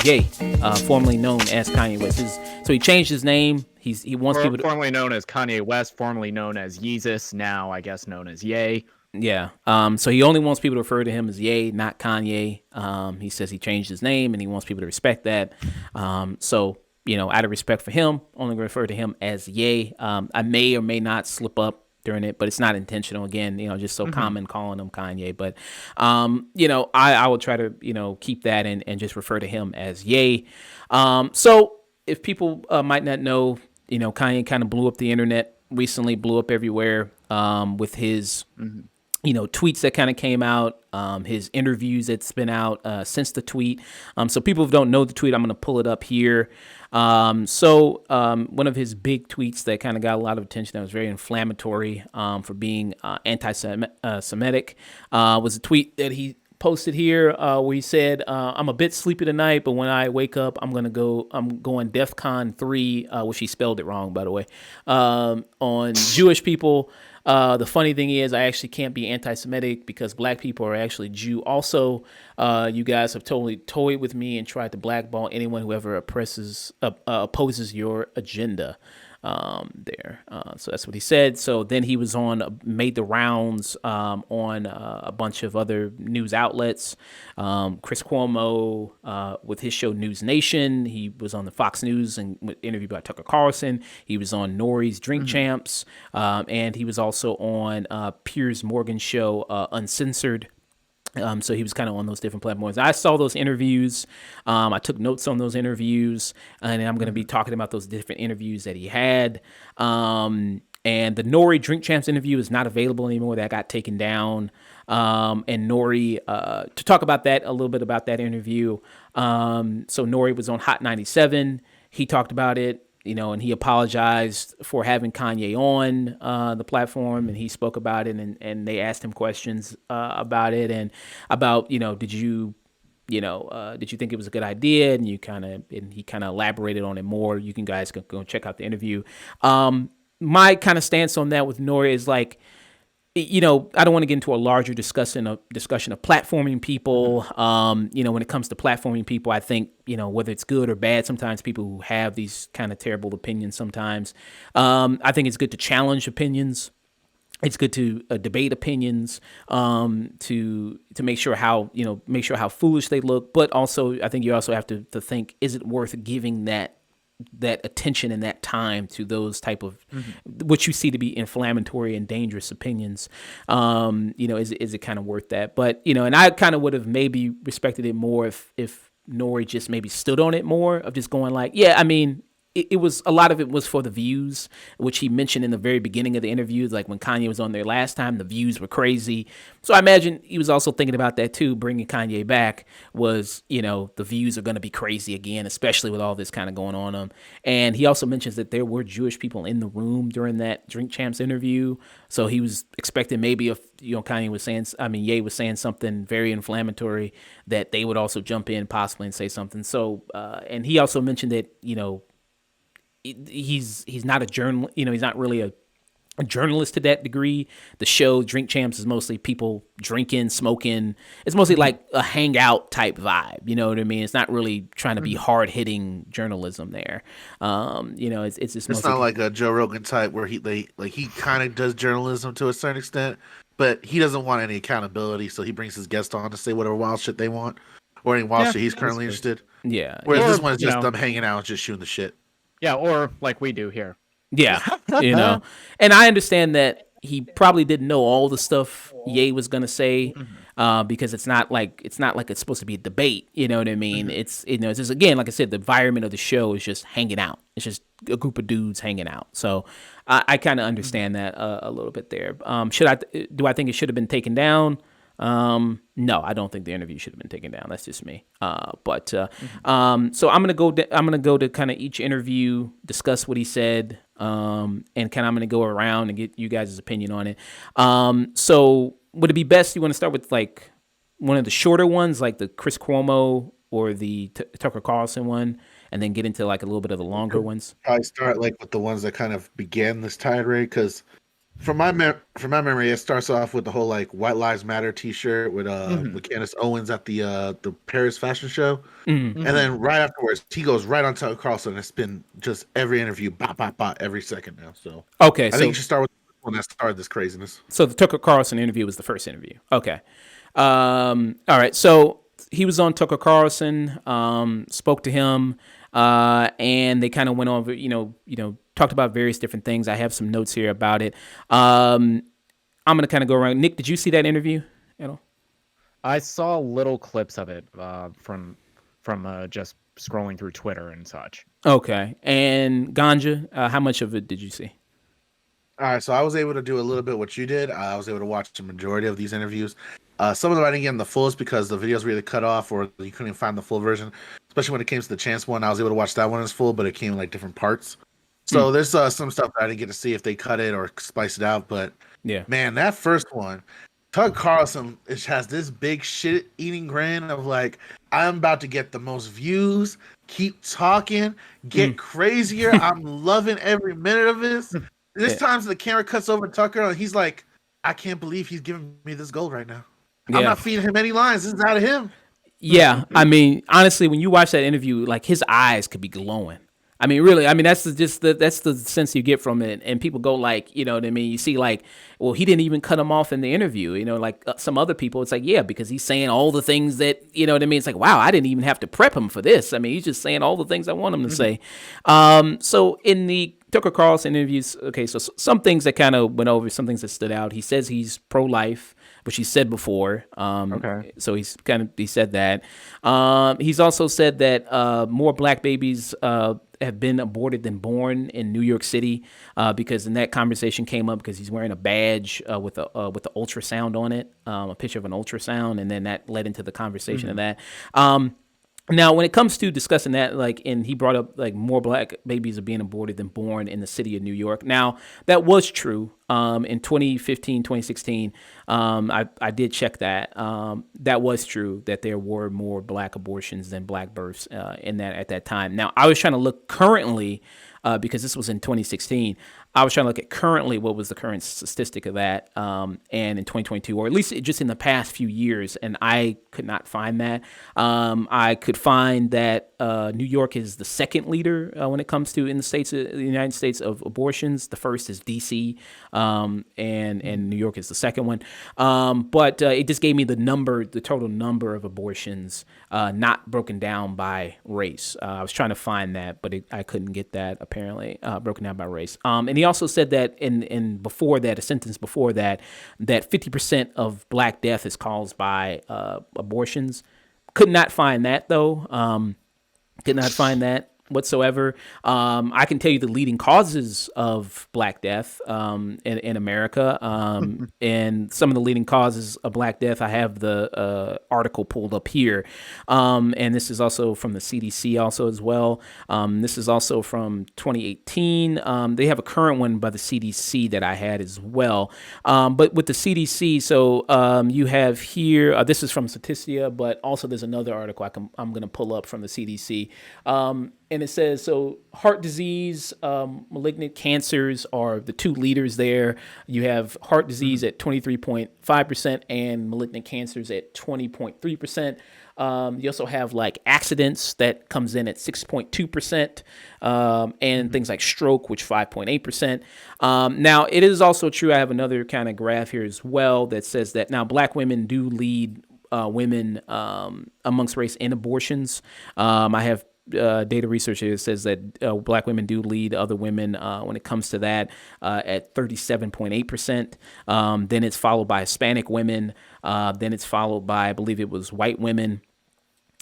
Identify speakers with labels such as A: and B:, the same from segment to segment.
A: Ye, formerly known as Kanye West. So he changed his name. He wants people to,
B: formerly known as Kanye West, formerly known as Yeezus, now I guess known as Ye.
A: yeah. So he only wants people to refer to him as Ye, not Kanye. He says he changed his name and he wants people to respect that. So out of respect for him, only refer to him as Ye. I may or may not slip up during it, but it's not intentional. Again, just so common calling him Kanye. But I will try to keep that and just refer to him as Ye. So if people might not know, Kanye kind of blew up the internet recently, blew up everywhere with his tweets that kind of came out, his interviews that's been out since the tweet. So people who don't know the tweet, I'm going to pull it up here. So one of his big tweets that kind of got a lot of attention, that was very inflammatory for being anti-Semitic, was a tweet that he posted here where he said, I'm a bit sleepy tonight, but when I wake up, I'm going DEFCON 3, which he spelled it wrong, by the way, on Jewish people. The funny thing is, I actually can't be anti-Semitic because black people are actually Jew. Also, you guys have totally toyed with me and tried to blackball anyone who ever opposes your agenda. There. So that's what he said. So then he was made the rounds on a bunch of other news outlets. Chris Cuomo with his show News Nation. He was on the Fox News and interviewed by Tucker Carlson. He was on Nori's Drink Champs. And he was also on Piers Morgan's show Uncensored. So he was kind of on those different platforms. I saw those interviews. I took notes on those interviews, and I'm going to be talking about those different interviews that he had. And the Nori Drink Champs interview is not available anymore. That got taken down. And Nori, to talk about that, a little bit about that interview. So Nori was on Hot 97. He talked about it. And he apologized for having Kanye on the platform, and he spoke about it, and they asked him questions about it, and about, did you think it was a good idea? And he kind of elaborated on it more. You guys can go check out the interview. My kind of stance on that with Nori is like, I don't want to get into a larger discussion of platforming people. When it comes to platforming people, I think, whether it's good or bad, sometimes people who have these kind of terrible opinions sometimes, I think it's good to challenge opinions. It's good to debate opinions, to make sure how foolish they look. But also, I think you also have to think, is it worth giving that attention and that time to those type of what you see to be inflammatory and dangerous opinions? Is it kind of worth that? But and I kind of would have maybe respected it more if Nori just maybe stood on it more, of just going like, yeah, I mean, it was, a lot of it was for the views, which he mentioned in the very beginning of the interviews. Like when Kanye was on there last time, the views were crazy. So I imagine he was also thinking about that too. Bringing Kanye back was, the views are going to be crazy again, especially with all this kind of going on. And he also mentions that there were Jewish people in the room during that Drink Champs interview. So he was expecting maybe if, Ye was saying something very inflammatory, that they would also jump in possibly and say something. So, and he also mentioned that, he's not a journal, he's not really a journalist to that degree. The show Drink Champs is mostly people drinking, smoking. It's mostly like a hangout type vibe. You know what I mean? It's not really trying to be hard hitting journalism there. It's just,
C: it's not like a Joe Rogan type where he kind of does journalism to a certain extent, but he doesn't want any accountability, so he brings his guest on to say whatever wild shit they want, or any wild shit he's currently interested.
A: Yeah.
C: Whereas this one is just them hanging out and just shooting the shit.
B: Yeah, or like we do here.
A: Yeah, and I understand that he probably didn't know all the stuff Ye was gonna say, because it's not like it's supposed to be a debate. You know what I mean? It's it's just, again, like I said, the environment of the show is just hanging out. It's just a group of dudes hanging out. So I kind of understand that a little bit there. Do I think it should have been taken down? No, I don't think the interview should have been taken down. That's just me. So I'm gonna go to kind of each interview, discuss what he said, and I'm gonna go around and get you guys' opinion on it. So would it be best, you want to start with like one of the shorter ones, like the Chris Cuomo or the Tucker Carlson one, and then get into like a little bit of the longer ones?
C: Probably start like with the ones that kind of began this tirade, because from my memory, it starts off with the whole like White Lives Matter T-shirt with Candace Owens at the Paris fashion show,
A: Mm.
C: and then right afterwards he goes right on Tucker Carlson. It's been just every interview, bop bop bop, every second now. So
A: Okay,
C: I think you
A: so
C: should start with the one that started this craziness.
A: the Tucker Carlson interview was the first interview. Okay. All right. So he was on Tucker Carlson, spoke to him, and they kind of went over, talked about various different things. I have some notes here about it. I'm going to kind of go around. Nick, did you see that interview at all?
B: I saw little clips of it from just scrolling through Twitter and such.
A: Okay. And Ganja, how much of it did you see?
C: All right, so I was able to do a little bit what you did. I was able to watch the majority of these interviews. Some of them I didn't get in the fullest because the videos were either cut off or you couldn't find the full version. Especially when it came to the Chance one, I was able to watch that one as full, but it came in like different parts. So there's some stuff that I didn't get to see if they cut it or splice it out. But
A: Yeah.
C: man, that first one, Tug Carlson has this big shit eating grin of like, I'm about to get the most views. Keep talking, get crazier. I'm loving every minute of this. This time the camera cuts over Tucker and he's like, I can't believe he's giving me this gold right now. I'm not feeding him any lines. This is out of him.
A: Yeah. I mean, honestly, when you watch that interview, like his eyes could be glowing. I mean, really, I mean, that's the sense you get from it. And people go like, you know what I mean? You see like, well, he didn't even cut him off in the interview, like some other people. It's like, yeah, because he's saying all the things that, you know what I mean? It's like, wow, I didn't even have to prep him for this. I mean, he's just saying all the things I want him to say. So in the Tucker Carlson interviews, okay, so some things that kind of went over, some things that stood out. He says he's pro-life, which he said before.
B: Okay.
A: So he said that. He's also said that more black babies have been aborted than born in New York City, because in that conversation came up because he's wearing a badge with the ultrasound on it, a picture of an ultrasound, and then that led into the conversation of that. Now, when it comes to discussing that, and he brought up more black babies are being aborted than born in the city of New York. Now, that was true in 2015, 2016. I did check that. That was true that there were more black abortions than black births at that time. Now, I was trying to look currently because this was in 2016. I was trying to look at currently what was the current statistic of that, and in 2022, or at least just in the past few years, and I could not find that. I could find that New York is the second leader when it comes to in the United States of abortions. The first is D.C., and New York is the second one. But it just gave me the total number of abortions, not broken down by race. I was trying to find that, but I couldn't get that apparently broken down by race. And he also said that in before that, a sentence before that 50% of black death is caused by abortions. Could not find that though. Could not find that whatsoever. I can tell you the leading causes of black death in America, and some of the leading causes of black death. I have the article pulled up here, and this is also from the CDC also as well. This is also from 2018. They have a current one by the CDC that I had as well. But with the CDC, so you have here, this is from Statistia, but also there's another article I'm going to pull up from the CDC. And it says, so heart disease, malignant cancers are the two leaders there. You have heart disease at 23.5% and malignant cancers at 20.3%. You also have like accidents that comes in at 6.2%, and things like stroke, which 5.8%. Now, it is also true. I have another kind of graph here as well that says that now black women do lead women amongst race in abortions. I have data research here says that black women do lead other women when it comes to that at 37.8%. Then it's followed by Hispanic women. Then it's followed by, I believe it was white women.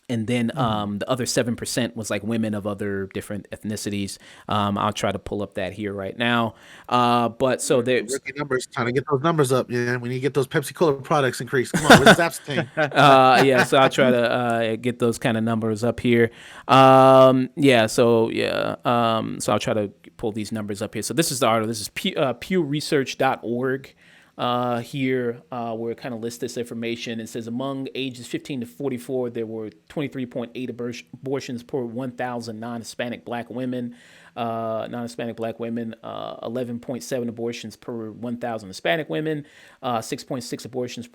A: And then the other 7% was like women of other different ethnicities. I'll try to pull up that here right now. But so there's
C: rookie numbers, trying to get those numbers up. Yeah, we need to get those Pepsi Cola products increased. Come on, where's Zap's thing?
A: Yeah, so I'll try to get those kind of numbers up here. So I'll try to pull these numbers up here. So this is the article. This is pewresearch.org. here where it kind of lists this information. It says among ages 15 to 44, there were 23.8 abortions per 1,000 non-Hispanic black women. 11.7 abortions per 1,000 Hispanic women, 6.6 abortions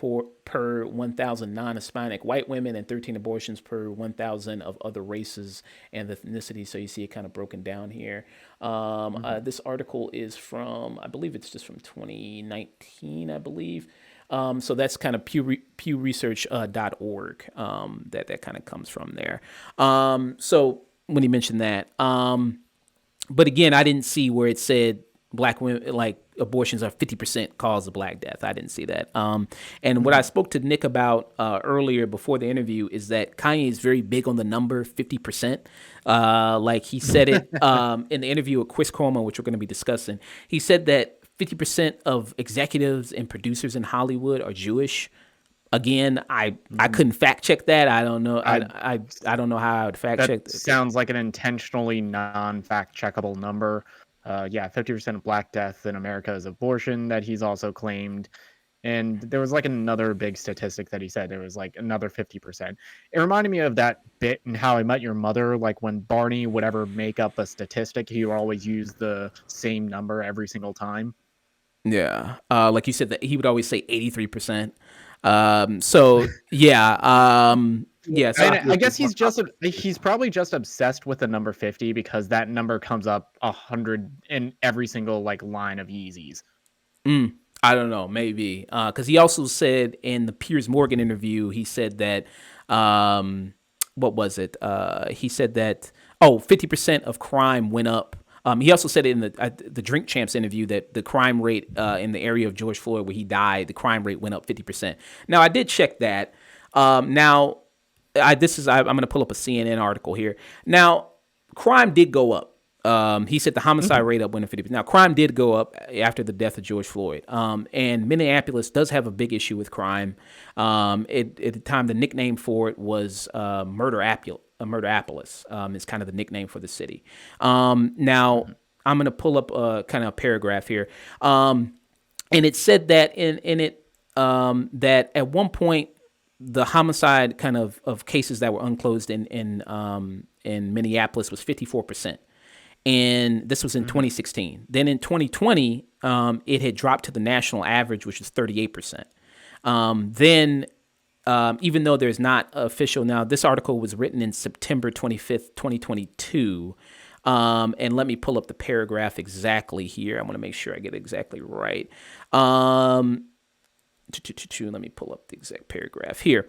A: per 1,000 non-Hispanic white women, and 13 abortions per 1,000 of other races and ethnicities. So you see it kind of broken down here. This article is from, I believe it's just from 2019, I believe. So that's kind of pewresearch.org that kind of comes from there. So when he mentioned that, but again, I didn't see where it said black women, like abortions are 50% cause of black death. I didn't see that. And what I spoke to Nick about earlier before the interview is that Kanye is very big on the number 50%. Like he said it in the interview with Chris Cuomo, which we're going to be discussing. He said that 50% of executives and producers in Hollywood are Jewish. Again, I couldn't fact check that. I don't know. I don't know how I would fact check.
B: That sounds like an intentionally non-fact checkable number. 50% of black death in America is abortion that he's also claimed. And there was like another big statistic that he said there was like another 50%. It reminded me of that bit in How I Met Your Mother, like when Barney would ever make up a statistic, he would always use the same number every single time.
A: Yeah. Like you said, that he would always say 83%. So yeah. So
B: I guess he's probably just obsessed with the number 50 because that number comes up 100 in every single like line of Yeezys.
A: I don't know, maybe because he also said in the Piers Morgan interview, he said that what was it? He said that 50% of crime went up. He also said in the Drink Champs interview that the crime rate in the area of George Floyd where he died, the crime rate went up 50%. Now I did check that. I'm going to pull up a CNN article here. Now crime did go up. He said the homicide rate up went to 50%. Now crime did go up after the death of George Floyd. And Minneapolis does have a big issue with crime. At the time, the nickname for it was Murderapolis. Is kind of the nickname for the city. Now I'm going to pull up kind of a paragraph here. And it said that in it that at one point the homicide kind of cases that were unclosed in Minneapolis was 54%. And this was in 2016. Then in 2020, it had dropped to the national average, which is 38%. Even though there's not official now, this article was written in September 25th, 2022. And let me pull up the paragraph exactly here. I want to make sure I get it exactly right. Let me pull up the exact paragraph here.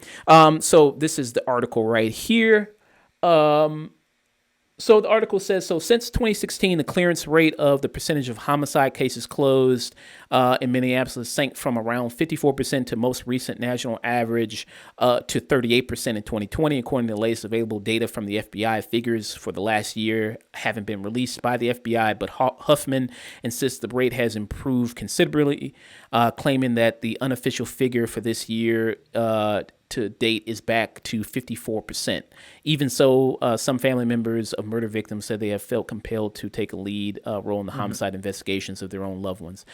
A: So this is the article right here. So the article says, since 2016, the clearance rate of the percentage of homicide cases closed in Minneapolis sank from around 54% to most recent national average to 38% in 2020, according to the latest available data from the FBI. Figures for the last year haven't been released by the FBI, but Huffman insists the rate has improved considerably, claiming that the unofficial figure for this year to date is back to 54%. Even so, some family members of murder victims said they have felt compelled to take a lead role in the homicide investigations of their own loved ones.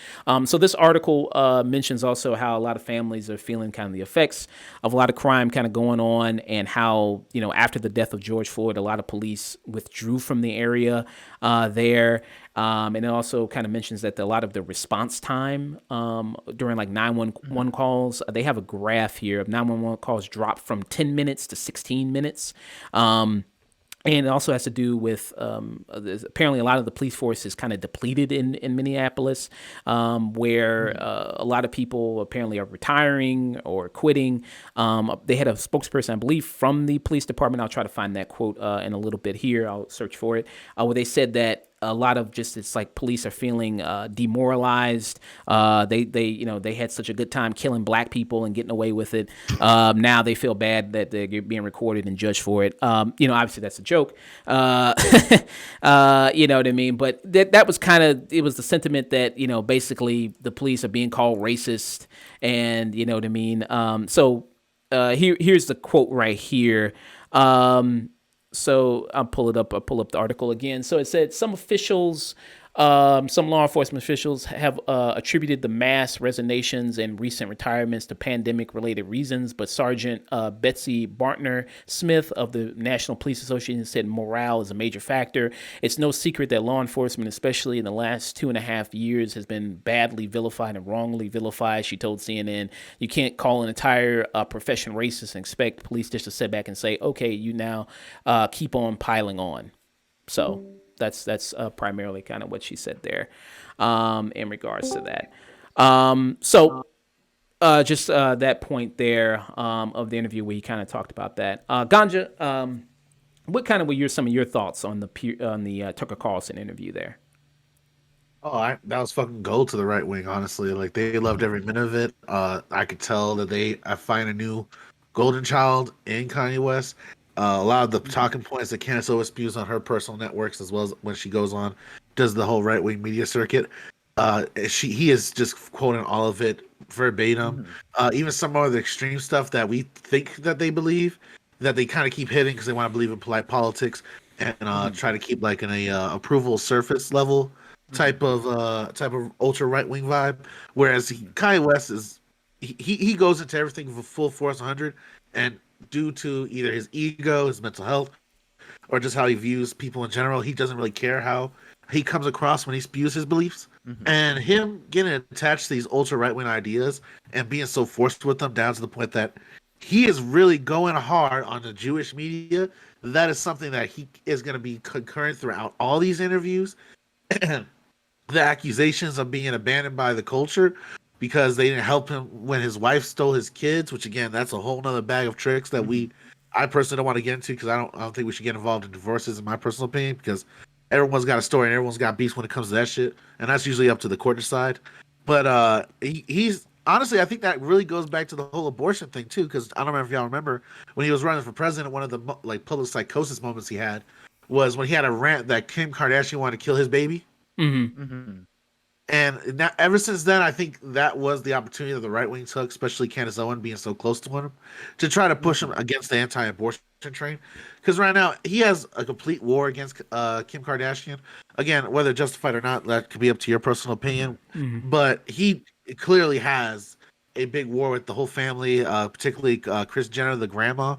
A: So this article mentions also how a lot of families are feeling kind of the effects of a lot of crime kind of going on, and how, after the death of George Floyd, a lot of police withdrew from the area there. And it also kind of mentions that a lot of the response time during like 911 calls, they have a graph here of 911 calls dropped from 10 minutes to 16 minutes. And it also has to do with apparently a lot of the police force is kind of depleted in Minneapolis, where a lot of people apparently are retiring or quitting. They had a spokesperson, I believe, from the police department. I'll try to find that quote in a little bit here. I'll search for it. Where they said that a lot of it's like police are feeling demoralized. They had such a good time killing black people and getting away with it. Now they feel bad that they're being recorded and judged for it. Obviously that's a joke. You know what I mean? But that was it was the sentiment that, basically the police are being called racist, and you know what I mean? Here's the quote right here. So I'll pull it up. I'll pull up the article again. So it said some officials Some law enforcement officials have attributed the mass resignations and recent retirements to pandemic-related reasons, but Sergeant Betsy Bartner Smith of the National Police Association said morale is a major factor. It's no secret that law enforcement, especially in the last 2.5 years, has been badly vilified and wrongly vilified. She told CNN, "You can't call an entire profession racist and expect police just to sit back and say, okay, you now keep on piling on." So that's primarily kind of what she said there in regards to that. Just that point there of the interview where you kind of talked about that. Ganja, what kind of were some of your thoughts on the Tucker Carlson interview there?
C: Oh, that was fucking gold to the right wing, honestly. Like, they loved every minute of it. I could tell that I find a new golden child in Kanye West. A lot of the talking points that Candace always spews on her personal networks, as well as when she goes on, does the whole right wing media circuit. He is just quoting all of it verbatim. Even some more of the extreme stuff that we think that they believe, that they kind of keep hitting because they want to believe in polite politics and try to keep like in a approval surface level type of ultra right wing vibe. Whereas Kanye West he goes into everything with full force 100, and due to either his ego, his mental health, or just how he views people in general, he doesn't really care how he comes across when he spews his beliefs. And him getting attached to these ultra right wing ideas and being so forced with them down to the point that he is really going hard on the Jewish media. That is something that he is going to be concurrent throughout all these interviews. And the accusations of being abandoned by the culture because they didn't help him when his wife stole his kids, which again, that's a whole nother bag of tricks that I personally don't want to get into because I don't think we should get involved in divorces, in my personal opinion, because everyone's got a story and everyone's got beefs when it comes to that shit, and that's usually up to the court to decide. But he's honestly, I think that really goes back to the whole abortion thing too, because I don't remember if y'all remember when he was running for president. One of the like public psychosis moments he had was when he had a rant that Kim Kardashian wanted to kill his baby. And now, ever since then, I think that was the opportunity that the right wing took, especially Candace Owen being so close to him, to try to push him against the anti-abortion train. Because right now, he has a complete war against Kim Kardashian. Again, whether justified or not, that could be up to your personal opinion. But he clearly has a big war with the whole family, particularly Kris Jenner, the grandma.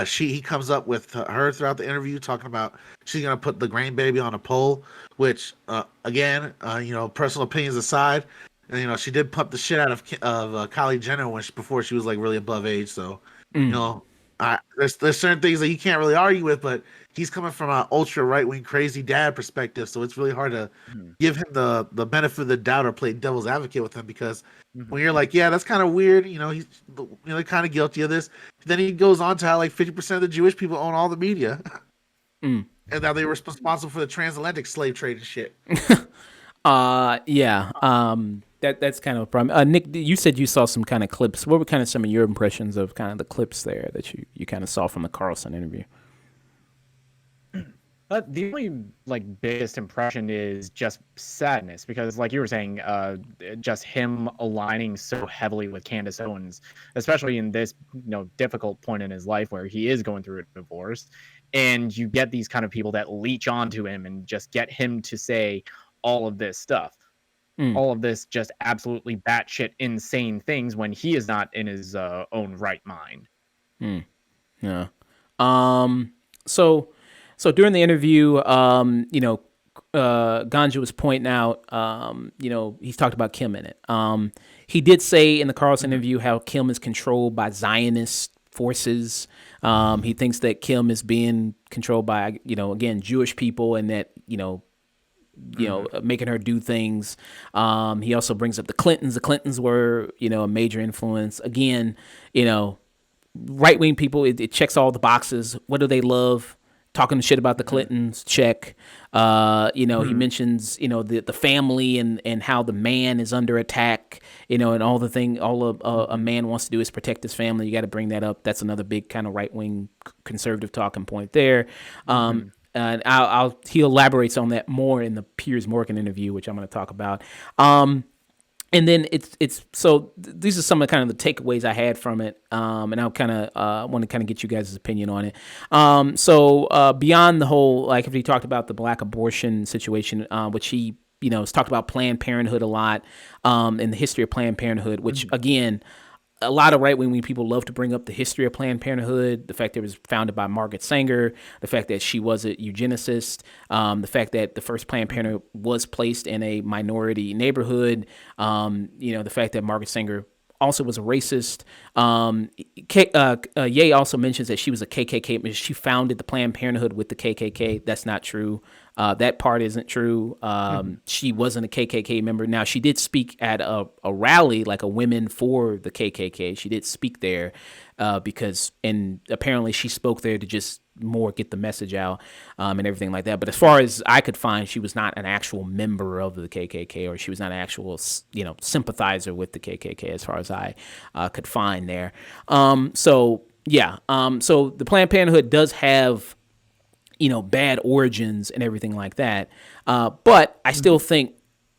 C: He comes up with her throughout the interview talking about she's gonna put the grandbaby on a pole, which again, personal opinions aside, and she did pump the shit out of Kylie Jenner before she was like really above age. So there's certain things that you can't really argue with, but he's coming from an ultra right wing crazy dad perspective, so it's really hard to give him the benefit of the doubt or play devil's advocate with him because when you're like, yeah, that's kind of weird, he's kind of guilty of this. Then he goes on to how like 50% of the Jewish people own all the media, and now they were responsible for the transatlantic slave trade and shit.
A: That's kind of a problem. Nick, you said you saw some kind of clips. What were kind of some of your impressions of kind of the clips there that you kind of saw from the Carlson interview?
B: The only biggest impression is just sadness because, like you were saying, just him aligning so heavily with Candace Owens, especially in this difficult point in his life where he is going through a divorce, and you get these kind of people that leech onto him and just get him to say all of this stuff, all of this just absolutely batshit insane things when he is not in his own right mind.
A: Yeah. So during the interview, Ganja was pointing out, he's talked about Kim in it. He did say in the Carlson interview how Kim is controlled by Zionist forces. He thinks that Kim is being controlled by, again, Jewish people, and that, making her do things. He also brings up the Clintons. The Clintons were, a major influence. Again, right-wing people, it checks all the boxes. What do they love? Talking shit about the Clintons, check. He mentions, the family and how the man is under attack, and all a man wants to do is protect his family. You got to bring that up. That's another big kind of right-wing conservative talking point there. And he elaborates on that more in the Piers Morgan interview, which I'm going to talk about. And then so these are some of the takeaways I had from it, and I kind of want to kind of get you guys' opinion on it. So beyond the whole, like if he talked about the black abortion situation, which he has talked about Planned Parenthood a lot, and the history of Planned Parenthood, which again, a lot of right-wing people love to bring up the history of Planned Parenthood, the fact that it was founded by Margaret Sanger, the fact that she was a eugenicist, the fact that the first Planned Parenthood was placed in a minority neighborhood, the fact that Margaret Sanger also was a racist. Ye also mentions that she was a KKK. She founded the Planned Parenthood with the KKK. That's not true. That part isn't true. She wasn't a KKK member. Now, she did speak at a rally, like a Women for the KKK. She did speak there and apparently she spoke there to just more get the message out and everything like that. But as far as I could find, she was not an actual member of the KKK, or she was not an actual, sympathizer with the KKK, as far as I could find there. So the Planned Parenthood does have, bad origins and everything like that. But I still think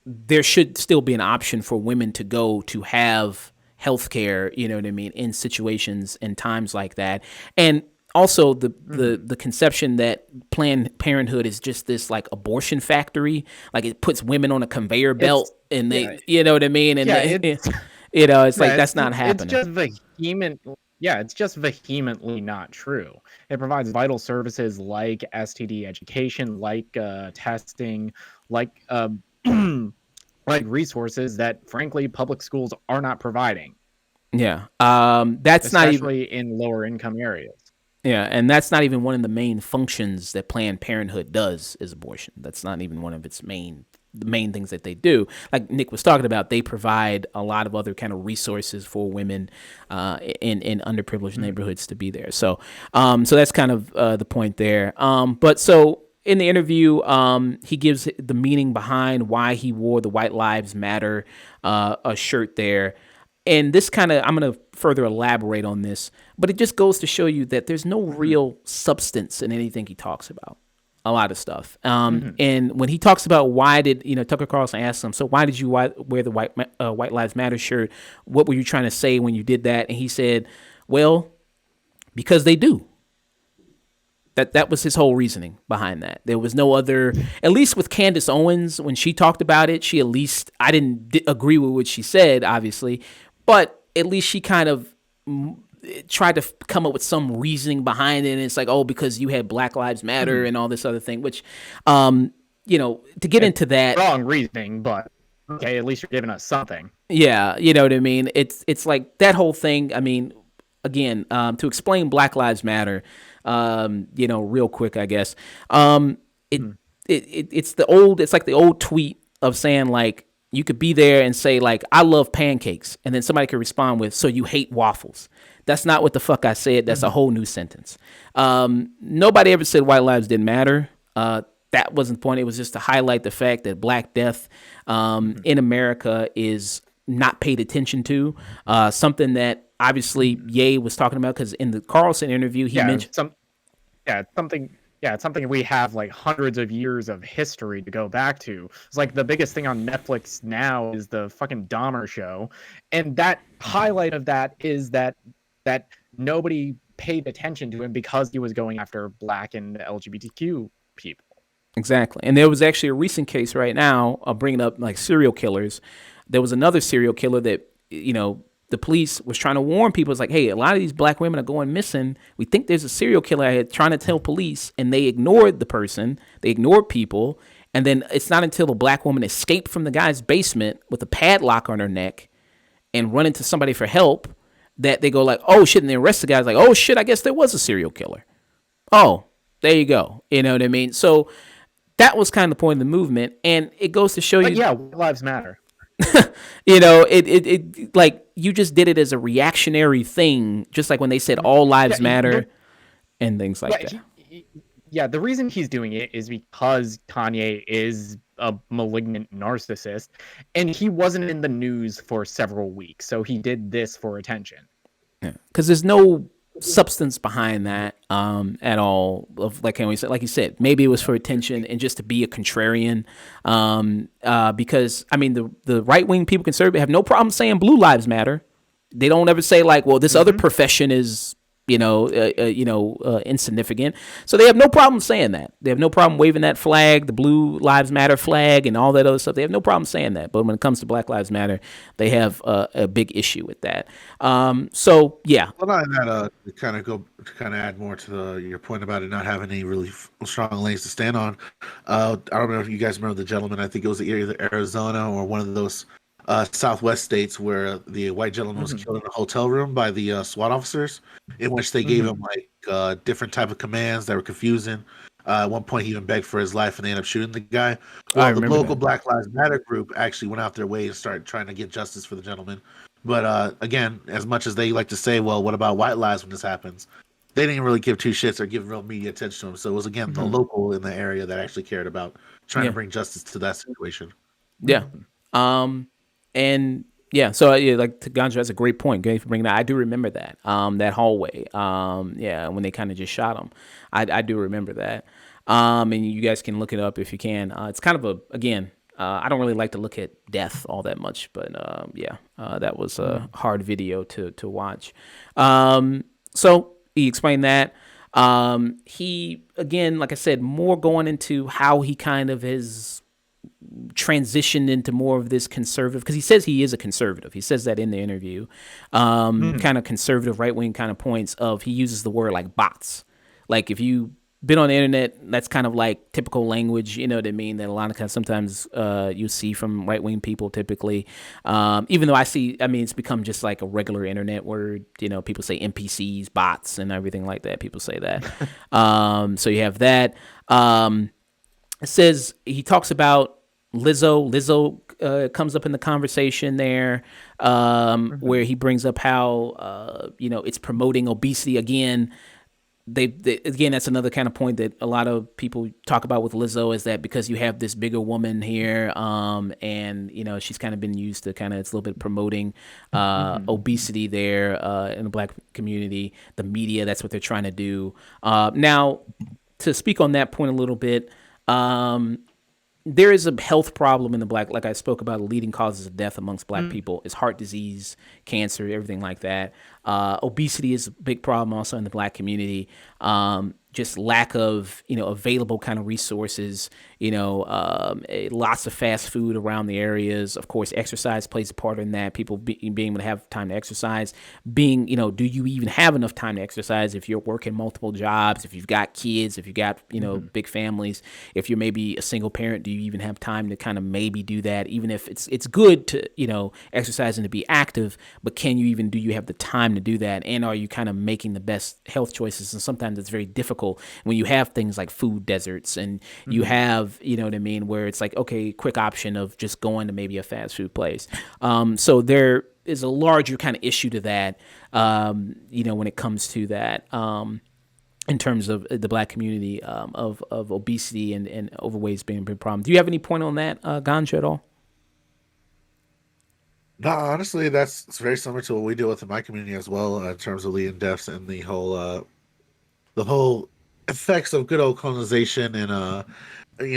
A: there should still be an option for women to go to have healthcare, in situations and times like that. And also the conception that Planned Parenthood is just this like abortion factory, like it puts women on a conveyor belt and they, you know what I mean? And it's like, that's not happening.
B: It's just vehemently not true. It provides vital services like STD education, like testing, like like resources that, frankly, public schools are not providing.
A: Yeah, that's not even,
B: especially in lower income areas.
A: Yeah, and that's not even one of the main functions that Planned Parenthood does is abortion. That's not even one of its main things that they do. Like Nick was talking about, they provide a lot of other kind of resources for women in underprivileged neighborhoods to be there. So that's kind of the point there. But so in the interview, he gives the meaning behind why he wore the White Lives Matter a shirt there. And this kind of, I'm going to further elaborate on this, but it just goes to show you that there's no real substance in anything he talks about. A lot of stuff. And when he talks about why did, Tucker Carlson asked him, so why did you wear the White Lives Matter shirt? What were you trying to say when you did that? And he said, well, because they do. That was his whole reasoning behind that. There was no other, at least with Candace Owens, when she talked about it, I didn't agree with what she said, obviously, but at least she kind of tried to come up with some reasoning behind it. And it's like, oh, because you had Black Lives Matter and all this other thing, which, to get into that.
B: Wrong reasoning, but okay, at least you're giving us something.
A: Yeah, you know what I mean? It's like that whole thing. I mean, again, to explain Black Lives Matter, real quick, I guess. It's like the old tweet of saying like, you could be there and say like, I love pancakes. And then somebody could respond with, so you hate waffles. That's not what the fuck I said. That's a whole new sentence. Nobody ever said white lives didn't matter. That wasn't the point. It was just to highlight the fact that Black death in America is not paid attention to. Something that obviously Ye was talking about, because in the Carlson interview, he mentioned
B: it's something we have like hundreds of years of history to go back to. It's like the biggest thing on Netflix now is the fucking Dahmer show. And that highlight of that is that nobody paid attention to him because he was going after Black and LGBTQ people.
A: Exactly. And there was actually a recent case right now bringing up like serial killers. There was another serial killer that, the police was trying to warn people. It's like, hey, a lot of these Black women are going missing. We think there's a serial killer out here trying to tell police, and they ignored the person. They ignored people. And then it's not until the Black woman escaped from the guy's basement with a padlock on her neck and run into somebody for help that they go like, oh shit, and they arrest the guy. It's like, oh shit, I guess there was a serial killer. Oh, there you go. You know what I mean? So that was kind of the point of the movement. And it goes to show you.
B: Yeah, lives matter.
A: It like you just did it as a reactionary thing, just like when they said all lives matter and things like that.
B: The reason he's doing it is because Kanye is a malignant narcissist, and he wasn't in the news for several weeks, so he did this for attention.
A: Yeah, because there's no substance behind that at all. Of like you said, maybe it was for attention and just to be a contrarian. Because I mean, the right wing people, conservative, have no problem saying blue lives matter. They don't ever say like, well, this other profession is insignificant. So they have no problem saying that. They have no problem waving that flag, the Blue Lives Matter flag, and all that other stuff. They have no problem saying that. But when it comes to Black Lives Matter, they have a big issue with that. So yeah.
C: Well, not in that, to kind of add more to your point about it not having any really strong lanes to stand on. I don't know if you guys remember the gentleman. I think it was either Arizona or one of those Southwest states where the white gentleman was killed in a hotel room by the SWAT officers, in which they gave him like different type of commands that were confusing. At one point, he even begged for his life, and they ended up shooting the guy. Well, the local Black Lives Matter group actually went out their way and started trying to get justice for the gentleman. But again, as much as they like to say, well, what about white lives when this happens? They didn't really give two shits or give real media attention to him. So it was, again, the local in the area that actually cared about trying to bring justice to that situation.
A: Yeah. And yeah, so like Ganja has a great point. Great for bringing that. I do remember that that hallway. When they kind of just shot him, I do remember that. And you guys can look it up if you can. It's kind of I don't really like to look at death all that much, but that was a hard video to watch. So he explained that. He, again, like I said, more going into how he kind of has transitioned into more of this conservative, because he says he is a conservative. He says that in the interview, kind of conservative, right-wing kind of points of, he uses the word like bots. Like if you been on the internet, that's kind of like typical language, you know what I mean, that a lot of sometimes you see from right-wing people typically, even though it's become just like a regular internet word, people say NPCs, bots, and everything like that. People say that. So you have that. It says, he talks about Lizzo comes up in the conversation there, where he brings up how, it's promoting obesity again. Again, that's another kind of point that a lot of people talk about with Lizzo, is that because you have this bigger woman here, and she's kind of been used to it's a little bit promoting obesity there in the Black community, the media. That's what they're trying to do. Now, to speak on that point a little bit, there is a health problem in the Black, like I spoke about, leading causes of death amongst Black people is heart disease, cancer, everything like that. Obesity is a big problem also in the Black community. Just lack of, available kind of resources, lots of fast food around the areas. Of course, exercise plays a part in that. People being able to have time to exercise. Do you even have enough time to exercise if you're working multiple jobs, if you've got kids, if you've got, big families, if you're maybe a single parent, do you even have time to kind of maybe do that? Even if it's good to, exercise and to be active, but do you have the time to do that? And are you kind of making the best health choices? And sometimes it's very difficult when you have things like food deserts and you have, where it's like, okay, quick option of just going to maybe a fast food place. So there is a larger kind of issue to that, when it comes to that, in terms of the Black community, of obesity and overweight being a big problem. Do you have any point on that, Ganja, at all?
C: No, honestly, it's very similar to what we deal with in my community as well, in terms of leading deaths and the whole effects of good old colonization and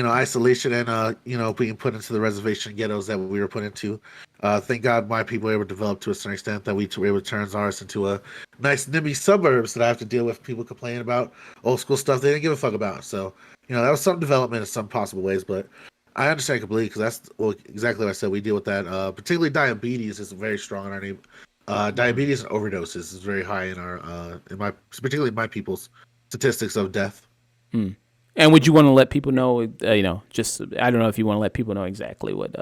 C: isolation and being put into the reservation ghettos that we were put into. Thank God my people were able to develop to a certain extent that we were able to turn ours into a nice NIMBY suburbs that I have to deal with people complaining about old school stuff they didn't give a fuck about. So, that was some development in some possible ways, but I understand completely, because that's exactly what I said. We deal with that. Particularly diabetes is very strong in our name. Diabetes and overdoses is very high in our particularly my people's statistics of death.
A: And would you want to let people know? Just I don't know if you want to let people know exactly what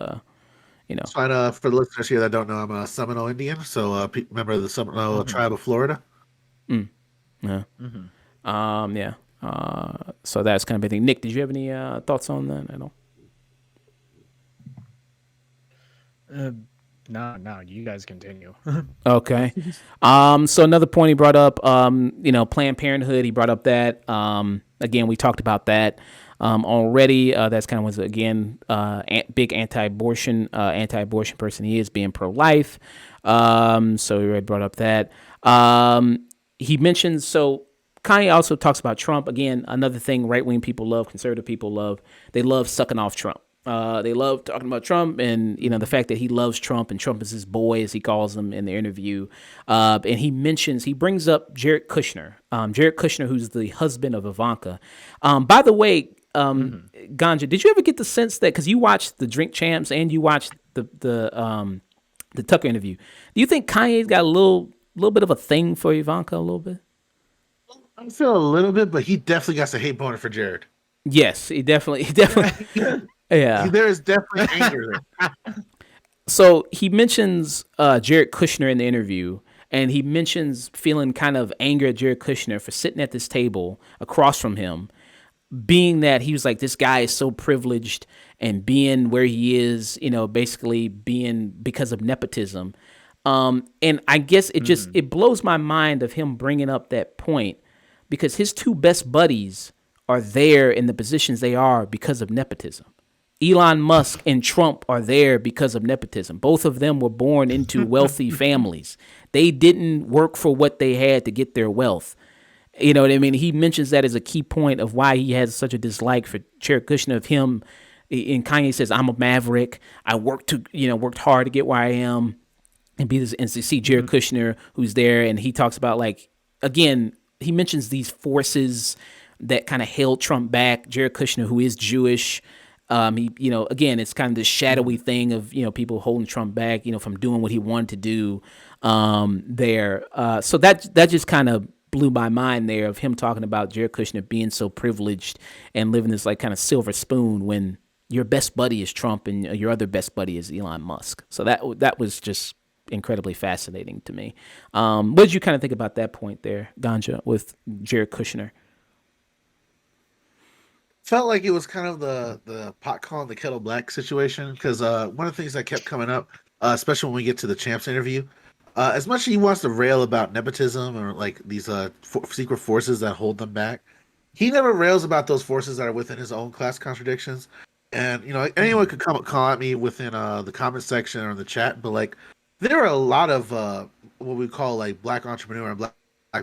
C: It's fine. For the listeners here that don't know, I'm a Seminole Indian, so member of the Seminole tribe of Florida.
A: Yeah. So that's kind of a thing. Nick, did you have any thoughts on that at all?
B: No, you guys continue.
A: Okay. So another point he brought up, Planned Parenthood, he brought up that, again, we talked about that, already. That's kind of was, again, big anti-abortion person he is, being pro-life. So he already brought up that. He mentions, so Kanye also talks about Trump. Again, another thing right-wing people love, conservative people love, they love sucking off Trump. They love talking about Trump, and the fact that he loves Trump and Trump is his boy, as he calls him in the interview. And he brings up Jared Kushner, Jared Kushner, who's the husband of Ivanka. By the way, Ganja, did you ever get the sense that, because you watched the Drink Champs and you watched the Tucker interview, do you think Kanye's got a little bit of a thing for Ivanka a little bit?
C: I feel a little bit, but he definitely got a hate boner for Jared.
A: Yes, he definitely, yeah.
C: There is definitely anger there.
A: So he mentions Jared Kushner in the interview, and he mentions feeling kind of anger at Jared Kushner for sitting at this table across from him, being that he was like, this guy is so privileged and being where he is, basically being because of nepotism. And I guess it blows my mind of him bringing up that point, because his two best buddies are there in the positions they are because of nepotism. Elon Musk and Trump are there because of nepotism. Both of them were born into wealthy families. They didn't work for what they had to get their wealth. You know what I mean? He mentions that as a key point of why he has such a dislike for Jared Kushner, of him. And Kanye says, I'm a maverick. I worked hard to get where I am, and be this, and to see Jared Kushner, who's there. And he talks about, like, again, he mentions these forces that kind of held Trump back. Jared Kushner, who is Jewish, again, it's kind of this shadowy thing of, people holding Trump back, from doing what he wanted to do there. So that just kind of blew my mind there, of him talking about Jared Kushner being so privileged and living this like kind of silver spoon when your best buddy is Trump and your other best buddy is Elon Musk. So that was just incredibly fascinating to me. What did you kind of think about that point there, Ganja, with Jared Kushner?
C: Felt like it was kind of the pot calling the kettle black situation, because one of the things that kept coming up, especially when we get to the Champs interview, as much as he wants to rail about nepotism or like these secret forces that hold them back, he never rails about those forces that are within his own class contradictions. And anyone could come at me within the comment section or in the chat, but like there are a lot of what we call like black entrepreneur and black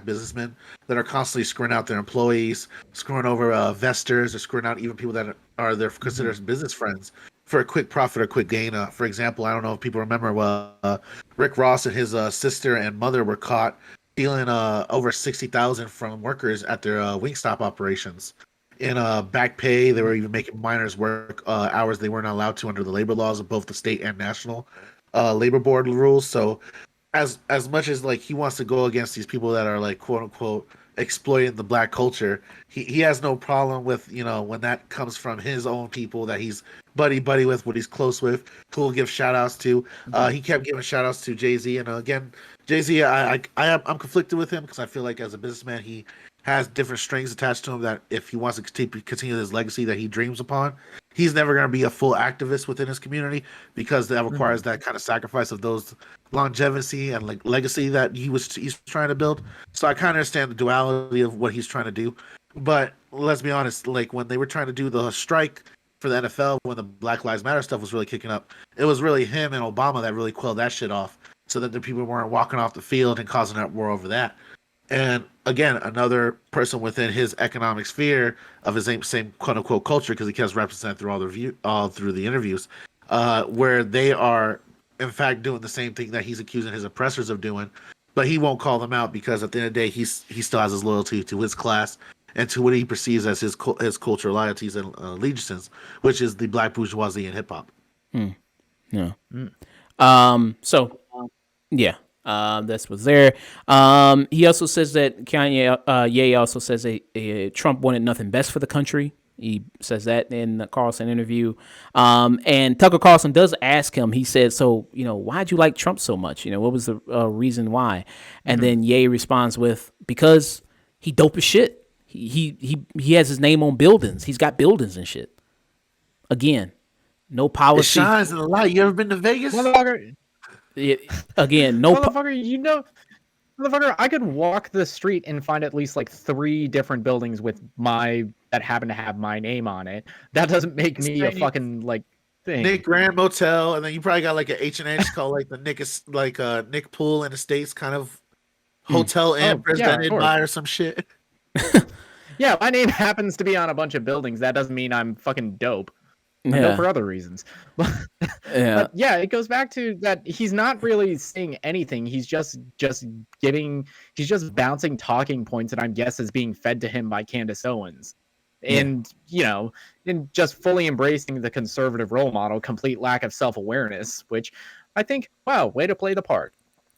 C: businessmen that are constantly screwing out their employees, screwing over investors, or screwing out even people that are their considered business friends for a quick profit or quick gain. For example, I don't know if people remember, Rick Ross and his sister and mother were caught stealing over $60,000 from workers at their Wingstop operations. In back pay, they were even making minors work hours they weren't allowed to under the labor laws of both the state and national labor board rules. So as much as like he wants to go against these people that are like quote unquote exploiting the black culture, he has no problem with when that comes from his own people that he's buddy with, what he's close with, who will give shout outs to. He kept giving shout outs to Jay-Z, and again, Jay-Z, I'm conflicted with him because I feel like as a businessman he has different strings attached to him that if he wants to continue his legacy that he dreams upon, he's never going to be a full activist within his community, because that requires that kind of sacrifice of those longevity and like legacy that he's trying to build. So I kind of understand the duality of what he's trying to do. But let's be honest, like when they were trying to do the strike for the NFL, when the Black Lives Matter stuff was really kicking up, it was really him and Obama that really quelled that shit off, so that the people weren't walking off the field and causing that war over that. And again, another person within his economic sphere of his same quote unquote culture, because he kept represented through all through the interviews, where they are in fact doing the same thing that he's accusing his oppressors of doing, but he won't call them out because at the end of the day, he still has his loyalty to his class and to what he perceives as his cultural loyalties and allegiances, which is the black bourgeoisie and hip hop.
A: Yeah. So yeah. That's what's there. He also says that Ye also says that Trump wanted nothing best for the country. He says that in the Carlson interview. And Tucker Carlson does ask him, he said, so, why'd you like Trump so much? What was the reason why? And then Ye responds with, because he dope as shit. He has his name on buildings. He's got buildings and shit. Again, no policy.
C: It shines in the light. You ever been to Vegas?
A: Again, no
B: motherfucker, I could walk the street and find at least like 3 different buildings that happen to have my name on it. That doesn't make me a fucking like thing.
C: Nick Grand Motel, and then you probably got like an H&H called like the Nick Pool in the States kind of hotel and presented by or some shit.
B: Yeah, my name happens to be on a bunch of buildings. That doesn't mean I'm fucking dope. I know
A: Yeah.
B: for other reasons. But,
A: Yeah.
B: but yeah, it goes back to that he's not really saying anything. He's just bouncing talking points that I'm guess is being fed to him by Candace Owens. And and just fully embracing the conservative role model, complete lack of self-awareness, which I think, wow, way to play the part.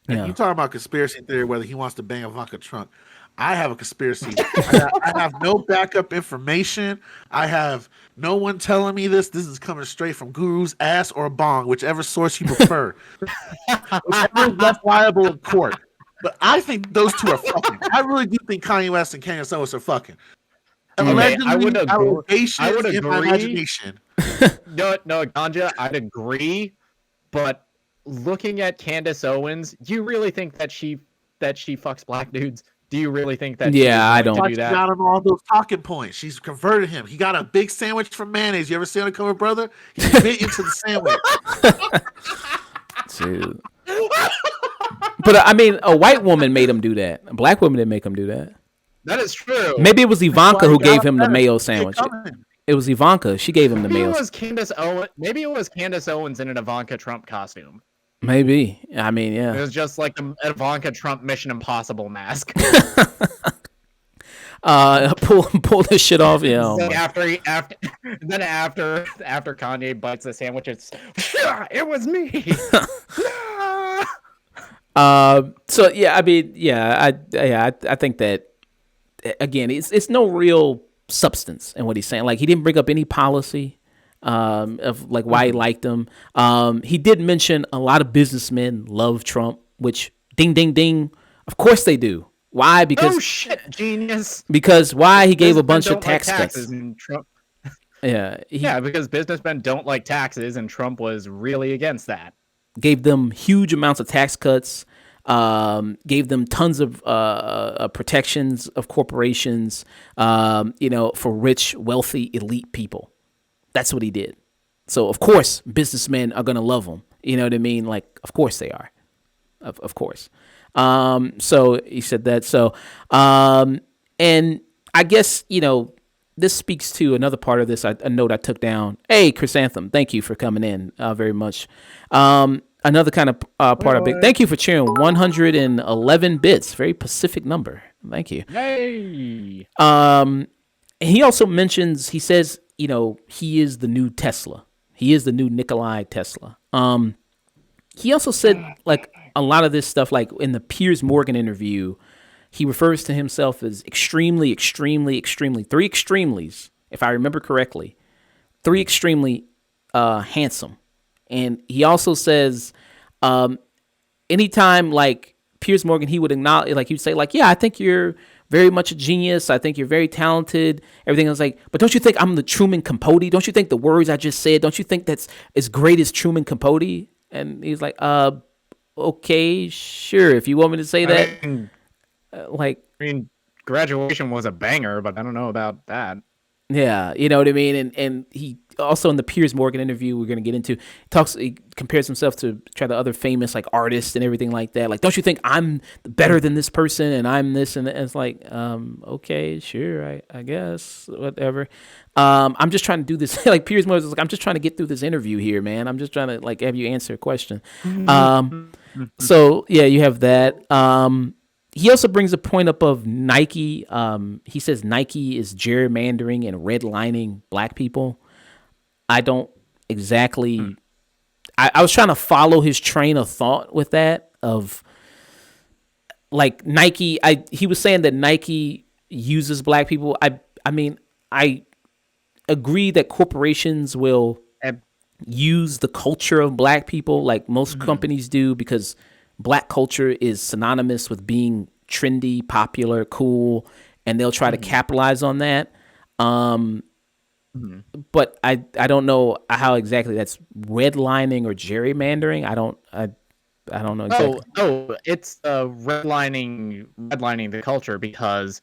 C: And
A: Yeah.
C: you talking about conspiracy theory, whether he wants to bang Ivanka Trump. I have a conspiracy. I have no backup information. I have no one telling me this. This is coming straight from Guru's ass or bong, whichever source you prefer. Whichever is less liable in court. But I think those two are fucking. I really do think Kanye West and Candace Owens are fucking.
B: Okay, I would
C: Allegedly,
B: agree. I would
C: allegations in my
B: agree.
C: imagination.
B: No, Ganja, I'd agree. But looking at Candace Owens, do you really think that she fucks black dudes? Do you really think that?
A: Yeah, I
B: she's going
A: don't.
B: to do
C: She
B: that?
C: got him all those talking points. She's converted him. He got a big sandwich from mayonnaise. You ever see on the cover, brother? He bit into the sandwich.
A: Dude. But I mean, a white woman made him do that. A black woman didn't make him do that.
B: That is true.
A: Maybe it was Ivanka
C: Why
A: who
C: he got
A: gave him the
C: upset.
A: mayo
C: Keep
A: sandwich.
C: coming.
A: It was Ivanka. She gave him the
B: Maybe
A: mayo.
B: it was Candace Owens. Maybe it was Candace Owens in an Ivanka Trump costume.
A: Maybe. I mean,
B: It
A: yeah.
B: was just like an Ivanka Trump Mission Impossible mask.
A: Pull this shit off. Yeah. Oh
B: Like
A: my.
B: after Kanye bites the sandwich, it's it was me.
A: So yeah, I mean, I think that again, it's no real substance in what he's saying. Like he didn't bring up any policy of like why he liked him. He did mention a lot of businessmen love Trump, which ding ding ding, of course they do. Why? Because
B: Oh shit, genius.
A: because why he gave a bunch of
B: Businessmen don't
A: tax
B: like
A: cuts.
B: taxes, and Trump.
A: Yeah,
B: Yeah, because businessmen don't like taxes, and Trump was really against that.
A: gave them huge amounts of tax cuts, gave them tons of protections of corporations, for rich, wealthy, elite people. That's what he did. So, of course, businessmen are going to love him. You know what I mean? Like, of course they are. Of course. So he said that. So, and I guess, this speaks to another part of this. A note I took down. Hey, Chrysanthemum, thank you for coming in very much. Another kind of part of it. Thank you for cheering. 111 bits. Very Pacific number. Thank you.
B: Yay!
A: He also mentions, he says, he is the new Tesla. He is the new Nikolai Tesla. He also said, like, a lot of this stuff, like in the Piers Morgan interview, he refers to himself as extremely, extremely, extremely, three extremelies, if I remember correctly, three extremely handsome. And he also says, anytime like Piers Morgan, he would acknowledge, like he'd say, like, yeah, I think you're very much a genius. I think you're very talented. Everything was like, but don't you think I'm the Truman Capote? Don't you think the words I just said, don't you think that's as great as Truman Capote? And he's like, okay, sure. If you want me to say that,
B: I mean, Graduation was a banger, but I don't know about that.
A: yeah, you know what I mean? And he also in the Piers Morgan interview we're going to get into, he compares himself to try the other famous like artists and everything like that. Like, don't you think I'm better than this person and I'm this? And it's like, okay, sure, I guess, whatever. I'm just trying to do this. Like Piers Morgan was like, I'm just trying to get through this interview here, man. I'm just trying to like have you answer a question. So yeah, you have that. He also brings a point up of Nike. He says Nike is gerrymandering and redlining black people. I don't exactly. I was trying to follow his train of thought with that of like Nike. He was saying that Nike uses black people. I mean, I agree that corporations will use the culture of black people like most companies do because black culture is synonymous with being trendy, popular, cool, and they'll try to capitalize on that. But I don't know how exactly that's redlining or gerrymandering. I don't know exactly.
B: Oh, it's redlining the culture because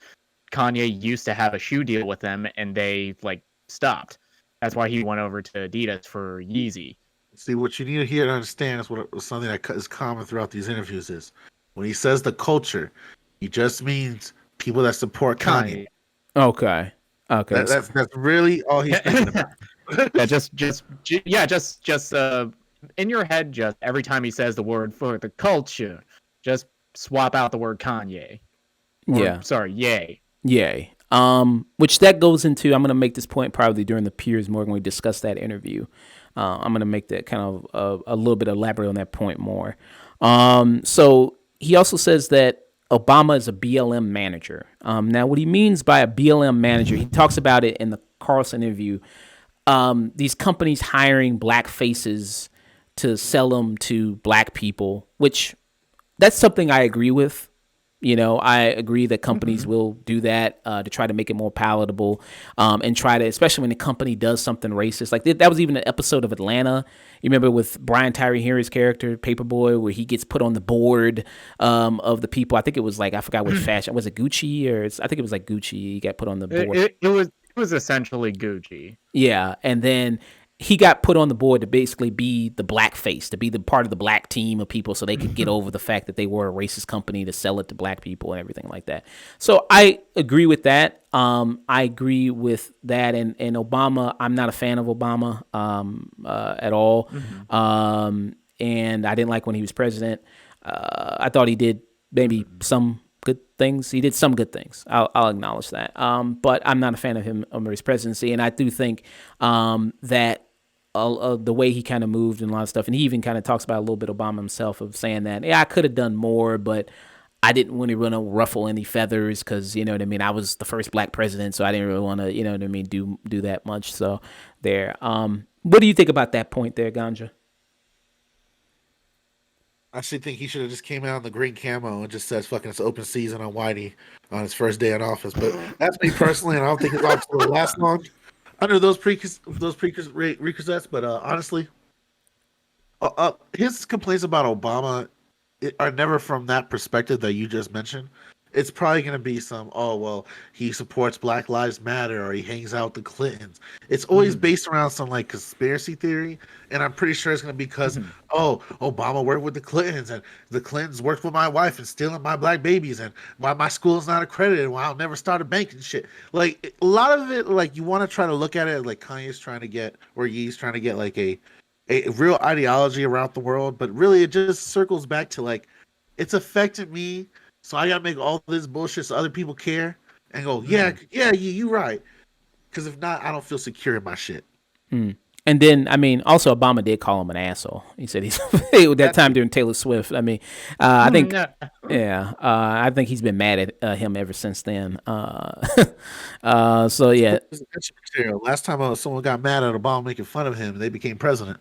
B: Kanye used to have a shoe deal with them and they like stopped. That's why he went over to Adidas for Yeezy.
C: See, what you need to hear and understand is something that is common throughout these interviews is when he says the culture, he just means people that support Kanye.
A: Okay.
C: That's really all he's thinking about.
B: Yeah, just in your head, just every time he says the word for the culture, just swap out the word Kanye. Or
A: Yeah.
B: sorry, yay.
A: Yay. Which that goes into, I'm going to make this point probably during the Piers Morgan when we discuss that interview. I'm going to make that kind of a little bit elaborate on that point more. So he also says that Obama is a BLM manager. Now, what he means by a BLM manager, he talks about it in the Carlson interview. These companies hiring black faces to sell them to black people, which that's something I agree with. You know, I agree that companies will do that to try to make it more palatable and try to, especially when the company does something racist. Like that was even an episode of Atlanta. You remember with Brian Tyree Henry's character, Paperboy, where he gets put on the board of the people. I think it was like, I forgot which fashion. Was it Gucci I think it was like Gucci. He got put on the board.
B: It was essentially Gucci.
A: Yeah. And then he got put on the board to basically be the black face, to be the part of the black team of people so they could get over the fact that they were a racist company to sell it to black people and everything like that. So I agree with that. I agree with that. And Obama, I'm not a fan of Obama at all. And I didn't like when he was president. I thought he did maybe some good things. He did some good things. I'll acknowledge that. But I'm not a fan of him under his presidency. And I do think that the way he kind of moved and a lot of stuff, and he even kind of talks about a little bit Obama himself of saying that, yeah, I could have done more, but I didn't really want to ruffle any feathers because, you know what I mean, I was the first black president, so I didn't really want to, you know what I mean, do that much. So there. What do you think about that point there, Ganja?
C: I actually think he should have just came out in the green camo and just says "fucking it's open season" on Whitey on his first day in office. But that's me personally, and I don't think his office will last long under those prerequisites. But honestly, his complaints about Obama are never from that perspective that you just mentioned. It's probably going to be some, oh, well, he supports Black Lives Matter or he hangs out with the Clintons. It's always based around some like conspiracy theory. And I'm pretty sure it's going to be because, oh, Obama worked with the Clintons and the Clintons worked with my wife and stealing my black babies and why my school is not accredited and why I'll never start a bank and shit. Like a lot of it, like you want to try to look at it like Kanye's trying to get, or Ye's trying to get like a real ideology around the world. But really it just circles back to like, it's affected me. So I gotta make all this bullshit so other people care and go, yeah, you right. Because if not, I don't feel secure in my shit.
A: And then, I mean, also Obama did call him an asshole. He said he's that time during Taylor Swift. I mean, I think, I think he's been mad at him ever since then. So yeah.
C: Last time someone got mad at Obama making fun of him, they became president.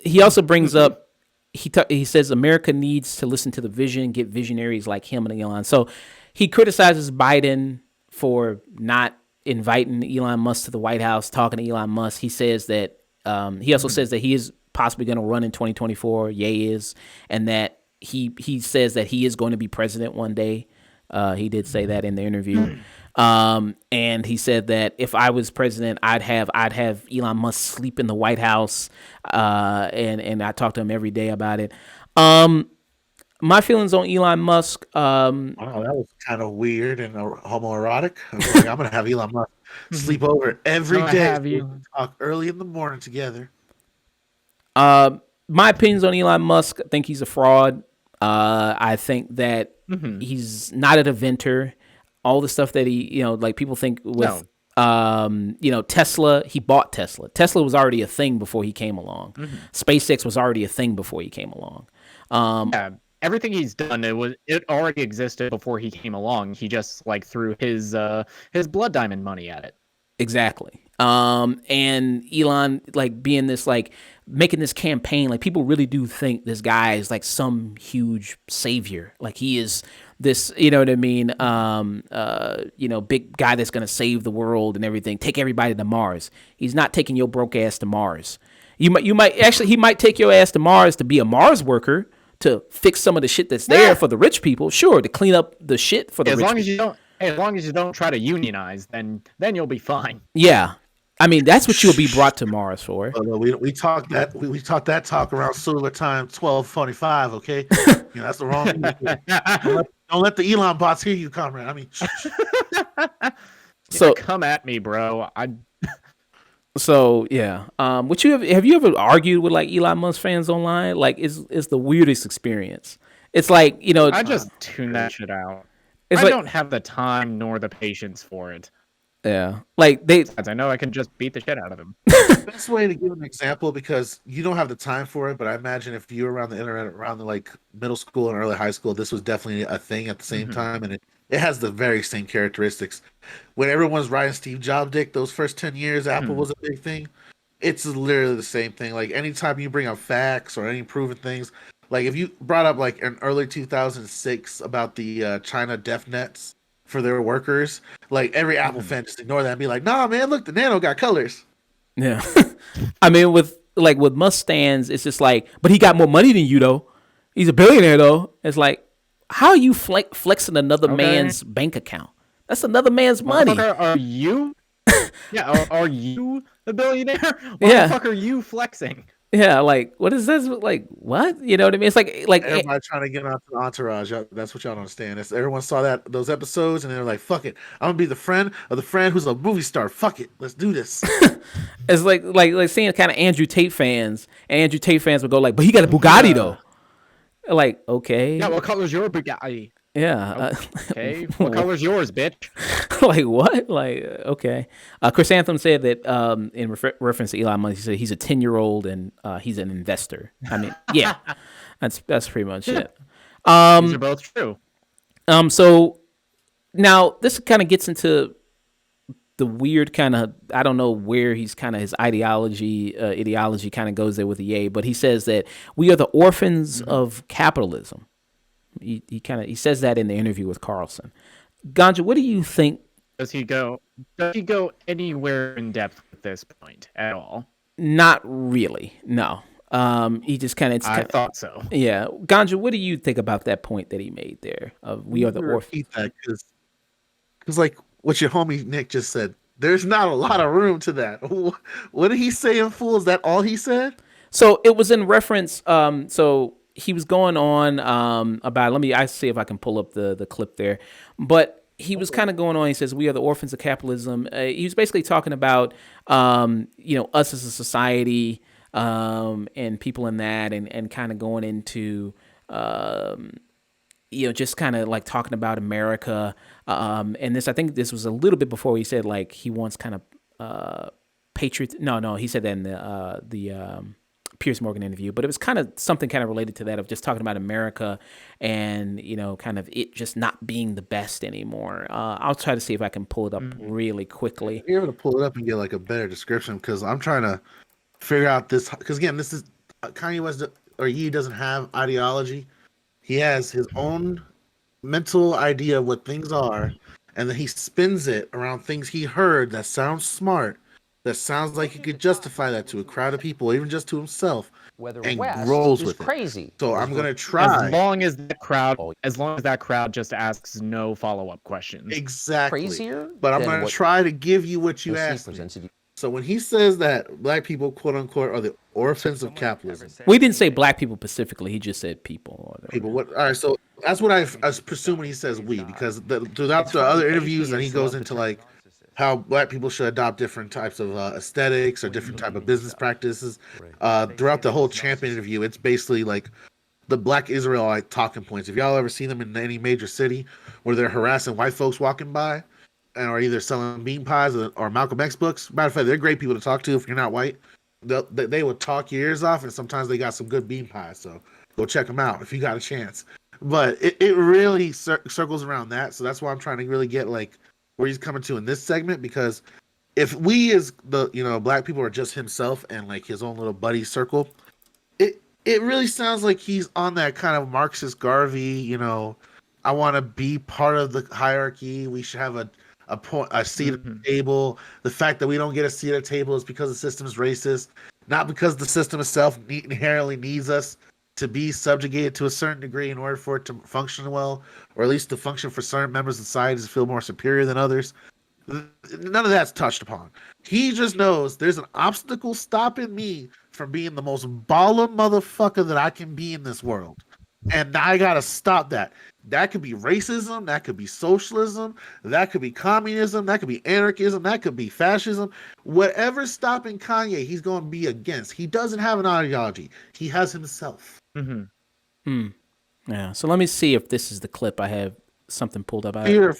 A: He also brings up. He says America needs to listen to the vision, get visionaries like him and Elon. So he criticizes Biden for not inviting Elon Musk to the White House, talking to Elon Musk. He says that he also says that he is possibly going to run in 2024. Ye is, and that he says that he is going to be president one day. He did say that in the interview. And he said that if I was president, I'd have Elon Musk sleep in the White House. And I talk to him every day about it. My feelings on Elon Musk.
C: Wow, that was kind of weird and homoerotic. I'm going to have Elon Musk sleep over every day. Talk early in the morning together.
A: My opinions on Elon Musk, I think he's a fraud. I think that he's not an inventor. All the stuff that he, like people think with, Tesla, he bought Tesla. Tesla was already a thing before he came along. SpaceX was already a thing before he came along.
B: Everything he's done, it already existed before he came along. He just like threw his blood diamond money at it.
A: Exactly. And Elon, like being this, like making this campaign, like people really do think this guy is like some huge savior. Like he is this, you know what I mean? Big guy that's going to save the world and everything. Take everybody to Mars. He's not taking your broke ass to Mars. He might take your ass to Mars to be a Mars worker, to fix some of the shit that's there for the rich people. Sure. To clean up the shit for the rich people.
B: As long as you don't try to unionize, then you'll be fine.
A: Yeah. I mean, that's what you'll be brought to Mars for.
C: We talked that talk around solar time 12:45. Okay, that's the wrong. Don't let the Elon bots hear you, comrade. I mean,
A: So
B: come at me, bro.
A: yeah. Would you have you ever argued with like Elon Musk fans online? Like, it's the weirdest experience. It's like,
B: I just tune that shit out.
A: it's
B: I
A: like,
B: don't have the time nor the patience for it.
A: yeah, like they,
B: Besides, I know I can just beat the shit out of him.
C: Best way to give an example, because you don't have the time for it, but I imagine if you were around the internet around the like middle school and early high school, this was definitely a thing at the same time, and it has the very same characteristics. When everyone's riding Steve Jobs dick, those first 10 years, Apple was a big thing. It's literally the same thing. Like anytime you bring up facts or any proven things, like if you brought up like in early 2006 about the China death nets for their workers, like every Apple fan just ignore that and be like, nah, man, look, the Nano got colors.
A: yeah. I mean, with Mustangs, it's just like, but he got more money than you though. He's a billionaire though. It's like, how are you flexing another man's bank account? That's another man's money.
B: Are you? Yeah, are you the billionaire? Why
A: Yeah.
B: the fuck are you flexing?
A: Yeah, like what is this? Like what? You know what I mean? It's like
C: Everybody trying to get onto the entourage. That's what y'all don't understand. Everyone saw those episodes and they're like, "Fuck it, I'm gonna be the friend of the friend who's a movie star. Fuck it, let's do this."
A: it's like seeing kind of Andrew Tate fans, and Andrew Tate fans would go like, "But he got a Bugatti though." Like, okay,
B: Yeah, what color's your Bugatti?
A: yeah,
B: Okay, what color's yours, bitch?
A: like what? Like okay. Chris Anthem said that in reference to Elon Musk, he said he's a 10-year-old and he's an investor. I mean, yeah, that's pretty much it.
B: These are both true.
A: So now this kind of gets into the weird kind of, I don't know where he's kind of his ideology kind of goes there with EA, but he says that we are the orphans of capitalism. He says that in the interview with Carlson. Ganja, what do you think?
B: Does he go anywhere in depth at this point at all?
A: Not really. No. He just kind of.
B: I thought so.
A: Yeah, Ganja, what do you think about that point that he made there? Of we are the orphans.
C: Repeat that, because like what your homie Nick just said, there's not a lot of room to that. What did he say in full? Is that all he said?
A: So it was in reference. So he was going on about. I see if I can pull up the clip there, but he was kind of going on. He says, "We are the orphans of capitalism." He was basically talking about, us as a society, and people in that, and kind of going into, just kind of like talking about America. And I think this was a little bit before he said like he wants kind of patriot. No, he said that in the Piers Morgan interview, but it was kind of something kind of related to that of just talking about America and, kind of it just not being the best anymore. I'll try to see if I can pull it up really quickly.
C: You're able to pull it up and get like a better description, because I'm trying to figure out this, because again, this is Kanye West, or he doesn't have ideology. He has his own mental idea of what things are, and then he spins it around things he heard that sounds smart, that sounds like he could justify that to a crowd of people, even just to himself, and rolls with it. So I'm gonna try.
B: As long as that crowd just asks no follow-up questions.
C: Exactly. But I'm gonna try to give you what you asked me. So when he says that black people, quote unquote, are the orphans of capitalism,
A: We didn't say black people specifically. He just said people.
C: people. What? All right. So that's what I presume when he says we, because throughout the other interviews, and he goes into like how black people should adopt different types of aesthetics or different type of business practices. Throughout the whole Champion interview, it's basically like the Black Israelite talking points. If y'all ever seen them in any major city where they're harassing white folks walking by, and are either selling bean pies or Malcolm X books. Matter of fact, they're great people to talk to if you're not white. They will talk your ears off, and sometimes they got some good bean pies. So go check them out if you got a chance. But it really circles around that. So that's why I'm trying to really get like where he's coming to in this segment, because if we as the black people are just himself and like his own little buddy circle, it really sounds like he's on that kind of Marxist Garvey. I want to be part of the hierarchy. We should have a seat at the table. The fact that we don't get a seat at the table is because the system is racist, not because the system itself inherently needs us to be subjugated to a certain degree in order for it to function well, or at least to function for certain members of society to feel more superior than others. None of that's touched upon. He just knows there's an obstacle stopping me from being the most baller motherfucker that I can be in this world. And I gotta stop that. That could be racism, that could be socialism, that could be communism, that could be anarchism, that could be fascism. Whatever's stopping Kanye, he's going to be against. He doesn't have an ideology. He has himself.
A: Yeah. So let me see if this is the clip. I have something pulled up.
C: Fear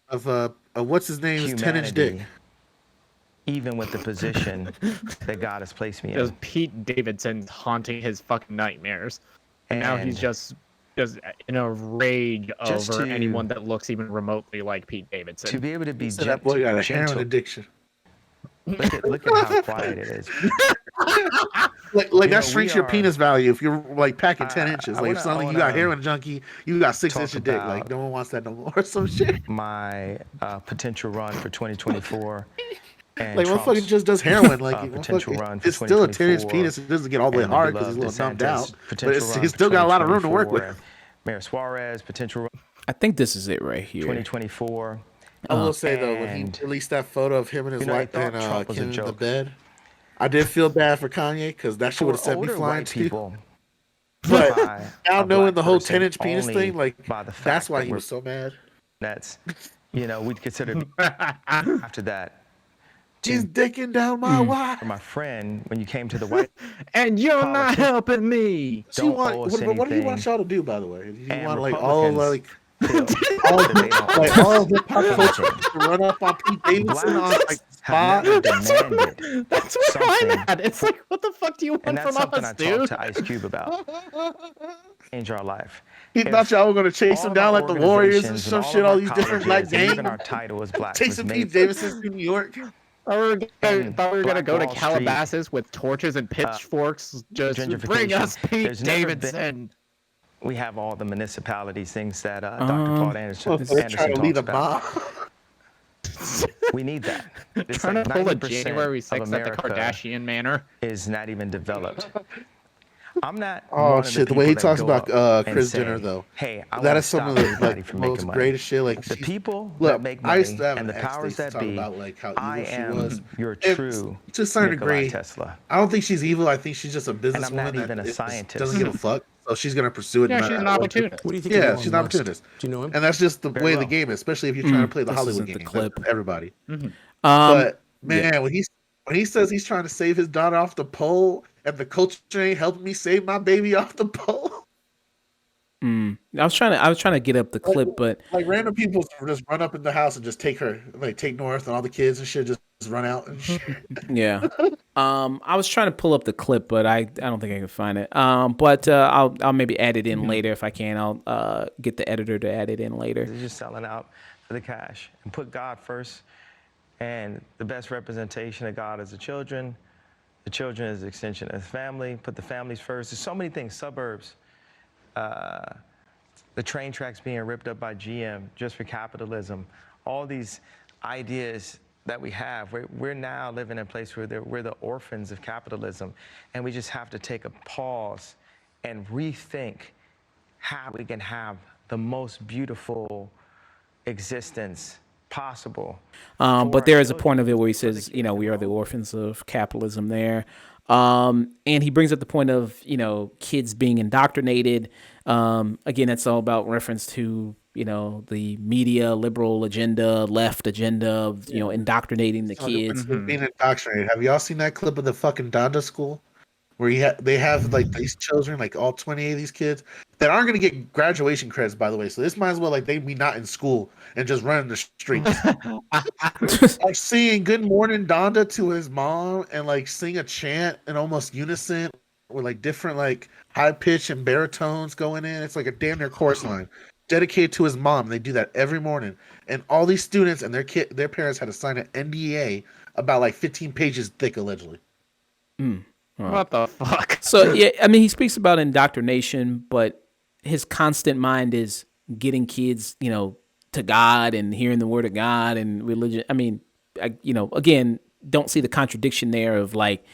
C: of what's his name? 10-inch dick.
D: Even with the position that God has placed me
B: It was
D: in.
B: Pete Davidson haunting his fucking nightmares. And now he's just in a rage over anyone that looks even remotely like Pete Davidson.
D: To be able to be
C: That boy got a heroin addiction.
D: Look at how quiet it is.
C: Like that shrinks your penis value if you're like packing 10 inches. Like suddenly you got heroin junkie, you got 6-inch dick. Like no one wants that no more. Or some shit.
D: My potential run for 2024. And
C: like motherfucker just does heroin. Like
D: potential run for
C: it's still a 10-inch penis. It doesn't get all the way hard because he's a little numbed out. But he's still got a lot of room to work with.
D: Mayor Suarez, potential run.
A: I think this is it right here.
D: 2024.
C: I will say though, when he released that photo of him and his wife and Kim in the bed, I did feel bad for Kanye because that shit would have sent me flying too. But now knowing the whole 10-inch penis thing, like that's why he was so mad.
D: That's, we'd consider after that.
C: He's dicking down my wife.
D: For my friend, when you came to the White
B: and you're not helping me.
D: What
C: do you want y'all to do, by the way? Do you want like all the pop culture to run up on Pete Davidson on like spot?
B: That's where I'm at. It's like, what the fuck do you want from us, dude?
D: And that's something I talked to Ice Cube about. Change our life.
C: He thought y'all were gonna chase him down like the Warriors and some shit. All these different black gangs.
D: Even our title was black.
C: Chasing Pete Davidson to New York.
B: I thought we were gonna go to Calabasas with torches and pitchforks. Just bring us Pete Davidson.
D: We have all the municipalities, things that Dr. Claude Anderson
C: talks
D: about. We need that. It's
B: trying
D: like
B: to pull a January 6th at the
D: America
B: Kardashian manner
D: is not even developed. I'm not.
C: Oh shit! The way he talks about Kris Jenner, though,
D: hey,
C: that is some of the most greatest shit. Like
D: the people
C: look,
D: that make money
C: and
D: the powers that be.
C: About, like, how
D: I am
C: was.
D: your true
C: to a certain degree.
D: Tesla.
C: I don't think she's evil. I think she's just a businesswoman.
D: And I'm not even a scientist.
C: Doesn't give a fuck. So she's gonna pursue it.
B: Yeah, she's an opportunist.
E: What do you think?
C: Yeah, she's an opportunist.
E: Do you know him?
C: And that's just the way the game is, especially if you're trying to play the Hollywood game.
A: Clip.
C: Everybody. But man, when he says he's trying to save his daughter off the pole, and the culture ain't helping me save my baby off the pole.
A: I was trying to get up the clip, but
C: like random people just run up in the house and just take her, like take North and all the kids and shit, just run out and shit.
A: Yeah. I was trying to pull up the clip, but I don't think I can find it. But I'll maybe add it in later if I can. I'll get the editor to add it in later.
D: They're just selling out for the cash and put God first, and the best representation of God is the children. The children is the extension of the family. Put the families first. There's so many things. Suburbs. The train tracks being ripped up by GM just for capitalism. All these ideas that we have, we're now living in a place where we're the orphans of capitalism, and we just have to take a pause and rethink how we can have the most beautiful existence possible.
A: But there is a point of it where he says, we are the orphans of capitalism there. And he brings up the point of, kids being indoctrinated. Again, that's all about reference to, the media, liberal agenda, left agenda of, indoctrinating the kids.
C: Being indoctrinated. Have y'all seen that clip of the fucking Donda school? Where they have like these children, like all 28 of these kids that aren't going to get graduation credits, by the way. So this might as well like they be not in school and just running the streets. Like singing "Good Morning Donda" to his mom and like sing a chant in almost unison with like different like high pitch and baritones going in. It's like a damn near chorus line dedicated to his mom. They do that every morning, and all these students and their parents had to sign an NDA about like 15 pages thick, allegedly.
B: What the fuck?
A: So, yeah, I mean, he speaks about indoctrination, but his constant mind is getting kids, to God and hearing the word of God and religion. I mean, again, don't see the contradiction there of like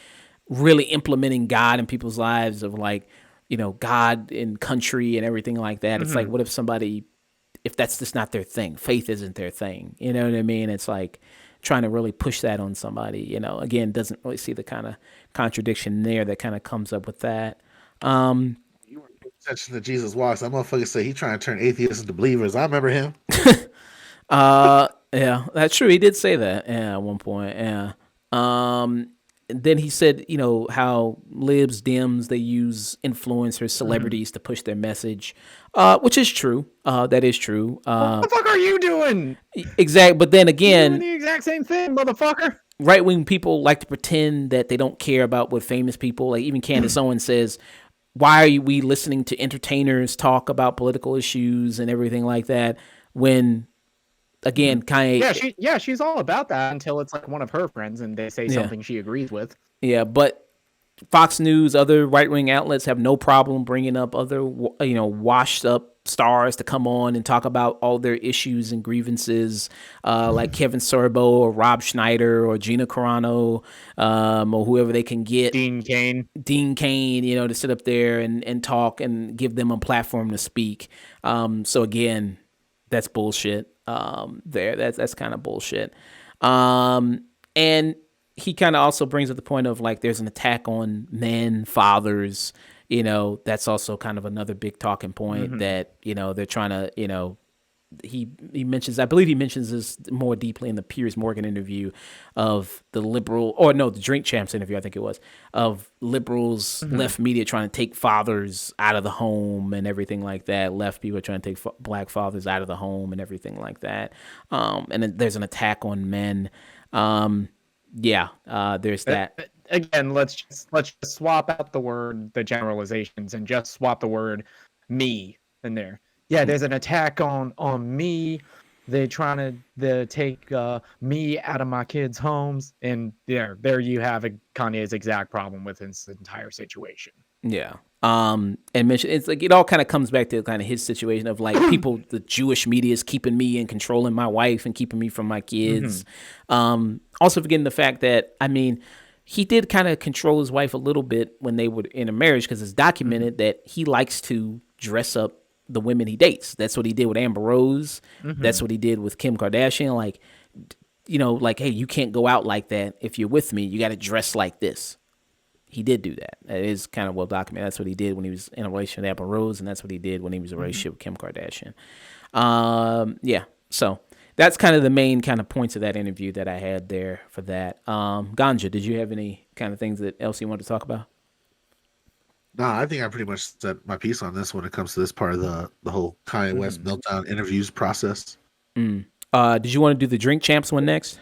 A: really implementing God in people's lives of like, God in country and everything like that. It's like, what if that's just not their thing? Faith isn't their thing. You know what I mean? It's like trying to really push that on somebody, again, doesn't really see the kind of contradiction there that kind of comes up with that.
C: attention to Jesus Walks. That motherfucker said he trying to turn atheists into believers. I remember him.
A: Yeah, that's true. He did say that, yeah, at one point. Yeah. And then he said, how libs, Dems, they use influencers, celebrities to push their message, which is true. That is true.
B: What the fuck are you doing?
A: Exact. But then
B: You're
A: again,
B: doing the exact same thing, motherfucker.
A: right wing people like to pretend that they don't care about what famous people, like even Candace Owens says, why are we listening to entertainers talk about political issues and everything like that when, again, Kanye.
B: She's all about that until it's like one of her friends and they say something she agrees with.
A: Yeah, but Fox News, other right-wing outlets have no problem bringing up other, washed up stars to come on and talk about all their issues and grievances, like Kevin Sorbo or Rob Schneider or Gina Carano, or whoever they can get.
B: Dean Cain,
A: to sit up there and talk and give them a platform to speak. So again, that's bullshit. That's kind of bullshit. And he kind of also brings up the point of like there's an attack on men, fathers. That's also kind of another big talking point that they're trying to he mentions. I believe he mentions this more deeply in the Piers Morgan interview of the the Drink Champs interview. I think it was of liberals, left media trying to take fathers out of the home and everything like that. Left people trying to take black fathers out of the home and everything like that. And then there's an attack on men. There's that.
B: Again, let's just swap out the generalizations and just swap the word me in there. Yeah, there's an attack on me. They're trying to take me out of my kids' homes, and there you have Kanye's exact problem with his entire situation.
A: Yeah. And mention it's like it all kind of comes back to kind of his situation of like people, the Jewish media is keeping me and controlling my wife and keeping me from my kids. Also forgetting the fact that he did kind of control his wife a little bit when they were in a marriage because it's documented that he likes to dress up the women he dates. That's what he did with Amber Rose. That's what he did with Kim Kardashian. Like, hey, you can't go out like that if you're with me. You got to dress like this. He did do that. It is kind of well documented. That's what he did when he was in a relationship with Amber Rose, and that's what he did when he was in a relationship with Kim Kardashian. So that's kind of the main kind of points of that interview that I had there for that. Ganja, did you have any kind of things that else you wanted to talk about?
C: No, I think I pretty much said my piece on this when it comes to this part of the whole Kanye West meltdown interviews process.
A: Did you want to do the Drink Champs one next?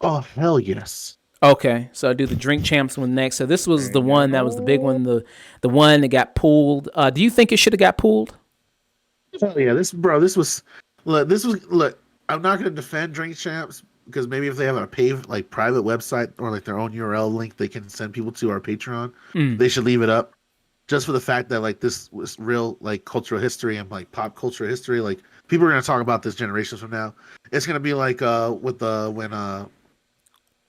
C: Oh, hell yes.
A: Okay, so I do the Drink Champs one next. So this was the one that was the big one, the one that got pulled. Do you think it should have got pulled?
C: Hell yeah, this was. Look, I'm not going to defend Drink Champs because maybe if they have a private website or like their own URL link they can send people to our Patreon, they should leave it up. Just for the fact that like this was real like cultural history and like pop culture history, like people are going to talk about this generations from now. It's going to be like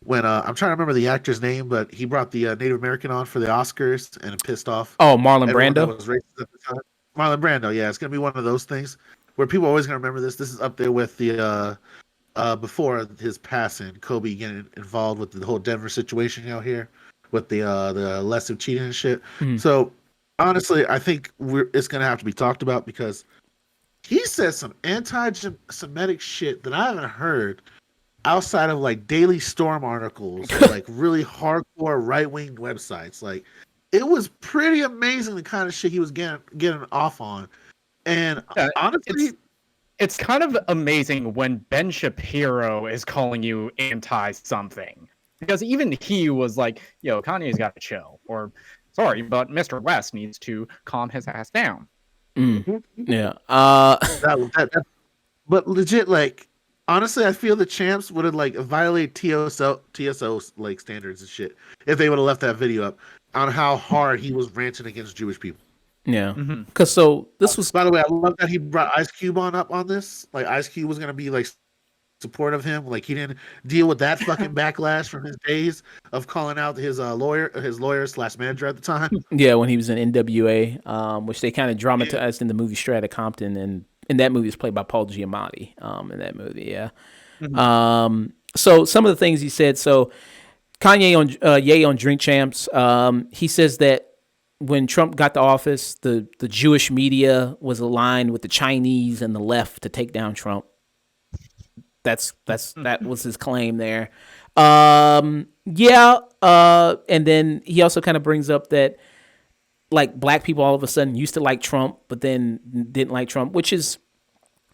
C: when I'm trying to remember the actor's name, but he brought the Native American on for the Oscars and it pissed off.
A: Oh, Marlon
C: everyone
A: Brando.
C: That was racist at the time. Marlon Brando, yeah, it's gonna be one of those things where people are always gonna remember this. This is up there with the before his passing, Kobe getting involved with the whole Denver situation out here with the less cheating and shit. So honestly, I think it's gonna have to be talked about because he said some anti-Semitic shit that I haven't heard outside of like Daily Storm articles or like really hardcore right-wing websites. Like it was pretty amazing the kind of shit he was getting off on. And honestly,
B: it's kind of amazing when Ben Shapiro is calling you anti something because even he was like, yo, Kanye's got to chill, or sorry, but Mr. West needs to calm his ass down.
A: Yeah.
C: But legit, like, honestly, I feel the champs would have like violated TSO like standards and shit if they would have left that video up on how hard he was ranting against Jewish people.
A: Yeah, because this was.
C: By the way, I love that he brought Ice Cube up on this. Like Ice Cube was gonna be like supportive of him. Like he didn't deal with that fucking backlash from his days of calling out his lawyer / manager at the time.
A: Yeah, when he was in NWA, which they kind of dramatized in the movie Strata Compton, and in that movie is played by Paul Giamatti. In that movie, yeah. So some of the things he said. So Kanye on Ye on Drink Champs, he says that when Trump got to office, the Jewish media was aligned with the Chinese and the left to take down Trump. That was his claim there. And then he also kind of brings up that like black people all of a sudden used to like Trump, but then didn't like Trump, which is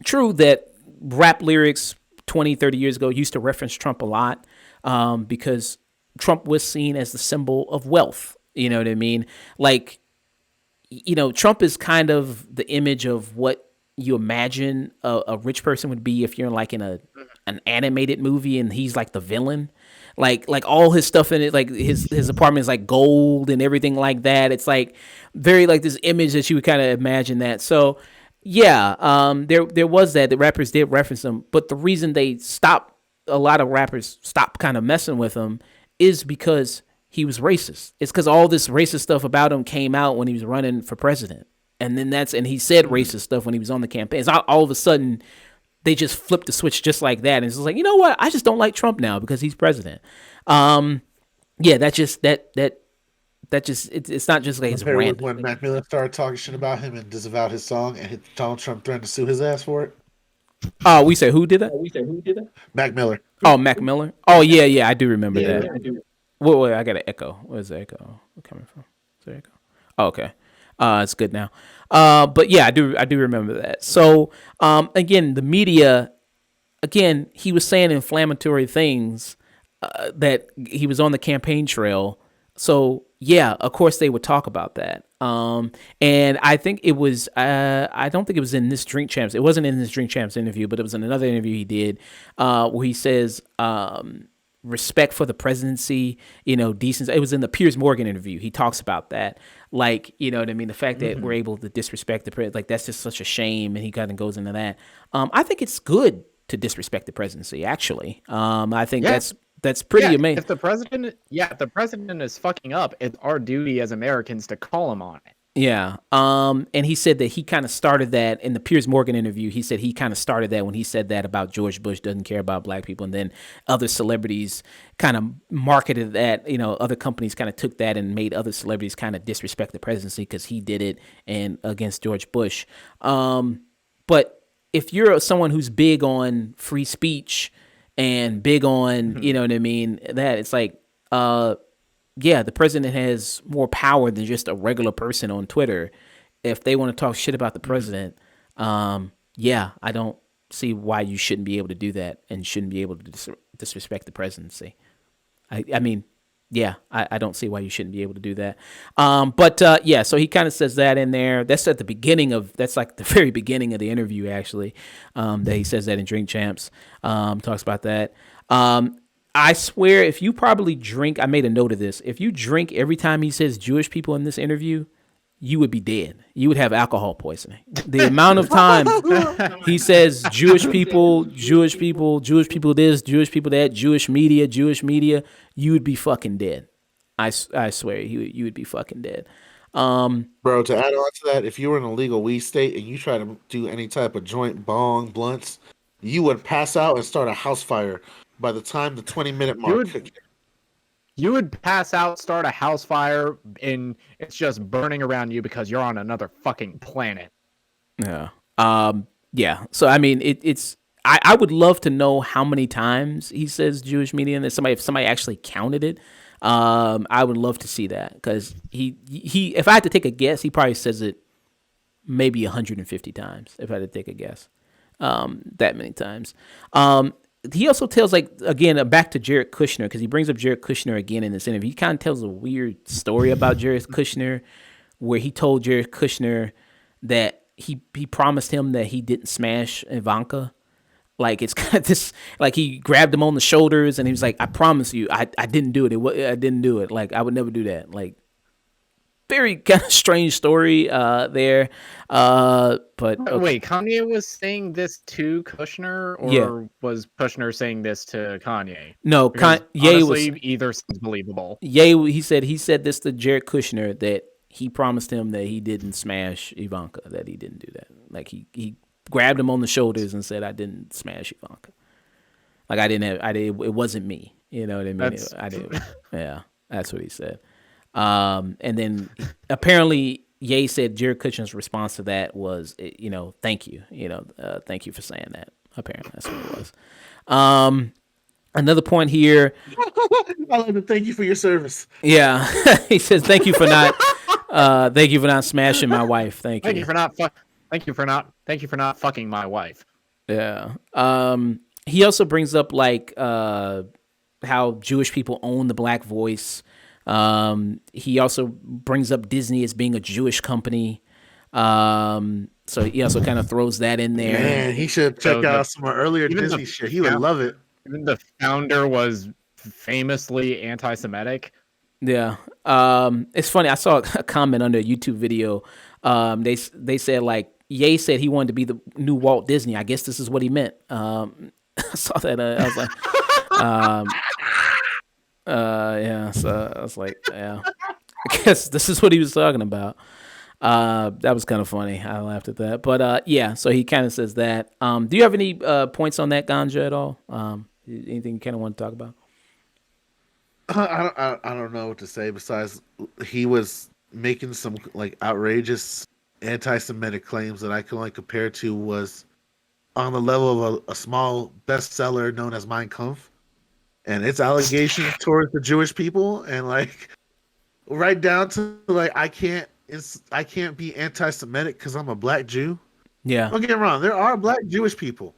A: true that rap lyrics 20, 30 years ago used to reference Trump a lot because Trump was seen as the symbol of wealth. You know what I mean? Like, Trump is kind of the image of what you imagine a rich person would be if you're like in an animated movie and he's like the villain. Like all his stuff in it, like his apartment is like gold and everything like that. It's like very like this image that you would kind of imagine that. So yeah, there was that. The rappers did reference him, but the reason a lot of rappers stopped kind of messing with him is because he was racist. It's because all this racist stuff about him came out when he was running for president. And then and he said racist stuff when he was on the campaign. So all of a sudden, they just flipped the switch just like that. And it's just like, you know what? I just don't like Trump now because he's president. It's not just like it's random.
C: When Mac Miller started talking shit about him and disavowed his song and Donald Trump threatened to sue his ass for it.
A: Oh, we said who did that?
C: Mac Miller.
A: Oh, Mac Miller. Oh, yeah, I do remember that. I do. Wait, I got an echo. Where's the echo coming from? Is there echo? Oh, okay. It's good now. But yeah, I do remember that. So, again, the media, he was saying inflammatory things, that he was on the campaign trail. So yeah, of course they would talk about that. And I think it was, I don't think it was in this Drink Champs. It wasn't in this Drink Champs interview, but it was in another interview he did, where he says, respect for the presidency, decency. It was in the Piers Morgan interview. He talks about that. Like, you know what I mean? The fact that we're able to disrespect the president, like that's just such a shame. And he kind of goes into that. I think it's good to disrespect the presidency, actually. I think that's pretty amazing.
B: If the president is fucking up, it's our duty as Americans to call him on it.
A: Yeah. And he said that he kind of started that in the Piers Morgan interview. He said he kind of started that when he said that about George Bush doesn't care about black people. And then other celebrities kind of marketed that, other companies kind of took that and made other celebrities kind of disrespect the presidency because he did it and against George Bush. But if you're someone who's big on free speech and big on, you know what I mean, that it's like, the president has more power than just a regular person on Twitter. If they want to talk shit about the president, I don't see why you shouldn't be able to do that and shouldn't be able to disrespect the presidency. I don't see why you shouldn't be able to do that. So he kind of says that in there. That's at the beginning that's like the very beginning of the interview, actually, that he says that in Drink Champs, talks about that. I swear, if you probably drink, I made a note of this. If you drink every time he says Jewish people in this interview, you would be dead. You would have alcohol poisoning. The amount of time he says Jewish people this, Jewish people that, Jewish media, you would be fucking dead. I swear, you would be fucking dead.
C: Bro, to add on to that, if you were in a legal weed state and you try to do any type of joint, bong, blunts, you would pass out and start a house fire by the time the 20-minute mark.
B: You would pass out, start a house fire, and it's just burning around you because you're on another fucking planet.
A: Yeah. So I mean, it's. I would love to know how many times he says Jewish media, and if somebody actually counted it. I would love to see that because he if I had to take a guess, he probably says it maybe 150 times. If I had to take a guess, that many times. He also tells, like, again, back to Jared Kushner, because he brings up Jared Kushner again in this interview. He kind of tells a weird story about Jared Kushner, where he told Jared Kushner that he promised him that he didn't smash Ivanka. Like, it's kind of this, like, he grabbed him on the shoulders and he was like, I promise you, I didn't do it. I didn't do it. Like, I would never do that. Like, very kind of strange story there. But okay.
B: Wait, Kanye was saying this to Kushner, or was Kushner saying this to Kanye?
A: No, Ye was
B: either seems believable.
A: Ye, he said this to Jared Kushner, that he promised him that he didn't smash Ivanka, that he didn't do that. Like he grabbed him on the shoulders and said, I didn't smash Ivanka. Like it wasn't me. You know what I mean? I did. Yeah, that's what he said. And then apparently Ye said Jared Kushner's response to that was, thank you, thank you for saying that. Apparently that's what it was. Another point here.
C: I like to thank you for your service.
A: Yeah, he says thank you for not smashing my wife. Thank you.
B: Thank you for not fucking my wife.
A: Yeah. He also brings up like how Jewish people own the black voice. He also brings up Disney as being a Jewish company. So he also kind of throws that in there.
C: Man, he should check out some earlier Disney shit. He would love it.
B: Even the founder was famously anti-Semitic.
A: Yeah. It's funny. I saw a comment under a YouTube video. They said like Ye said he wanted to be the new Walt Disney. I guess this is what he meant. I saw that. I was like, yeah. So I was like, yeah. I guess this is what he was talking about. That was kind of funny. I laughed at that. But yeah. So he kind of says that. Do you have any points on that, Ganja, at all? Anything you kind of want to talk about?
C: I don't know what to say besides he was making some like outrageous anti-Semitic claims that I can only compare to was on the level of a small bestseller known as Mein Kampf, and its allegations towards the Jewish people, and like right down to like I can't be anti-Semitic because I'm a black Jew.
A: Yeah,
C: don't get me wrong, there are black Jewish people.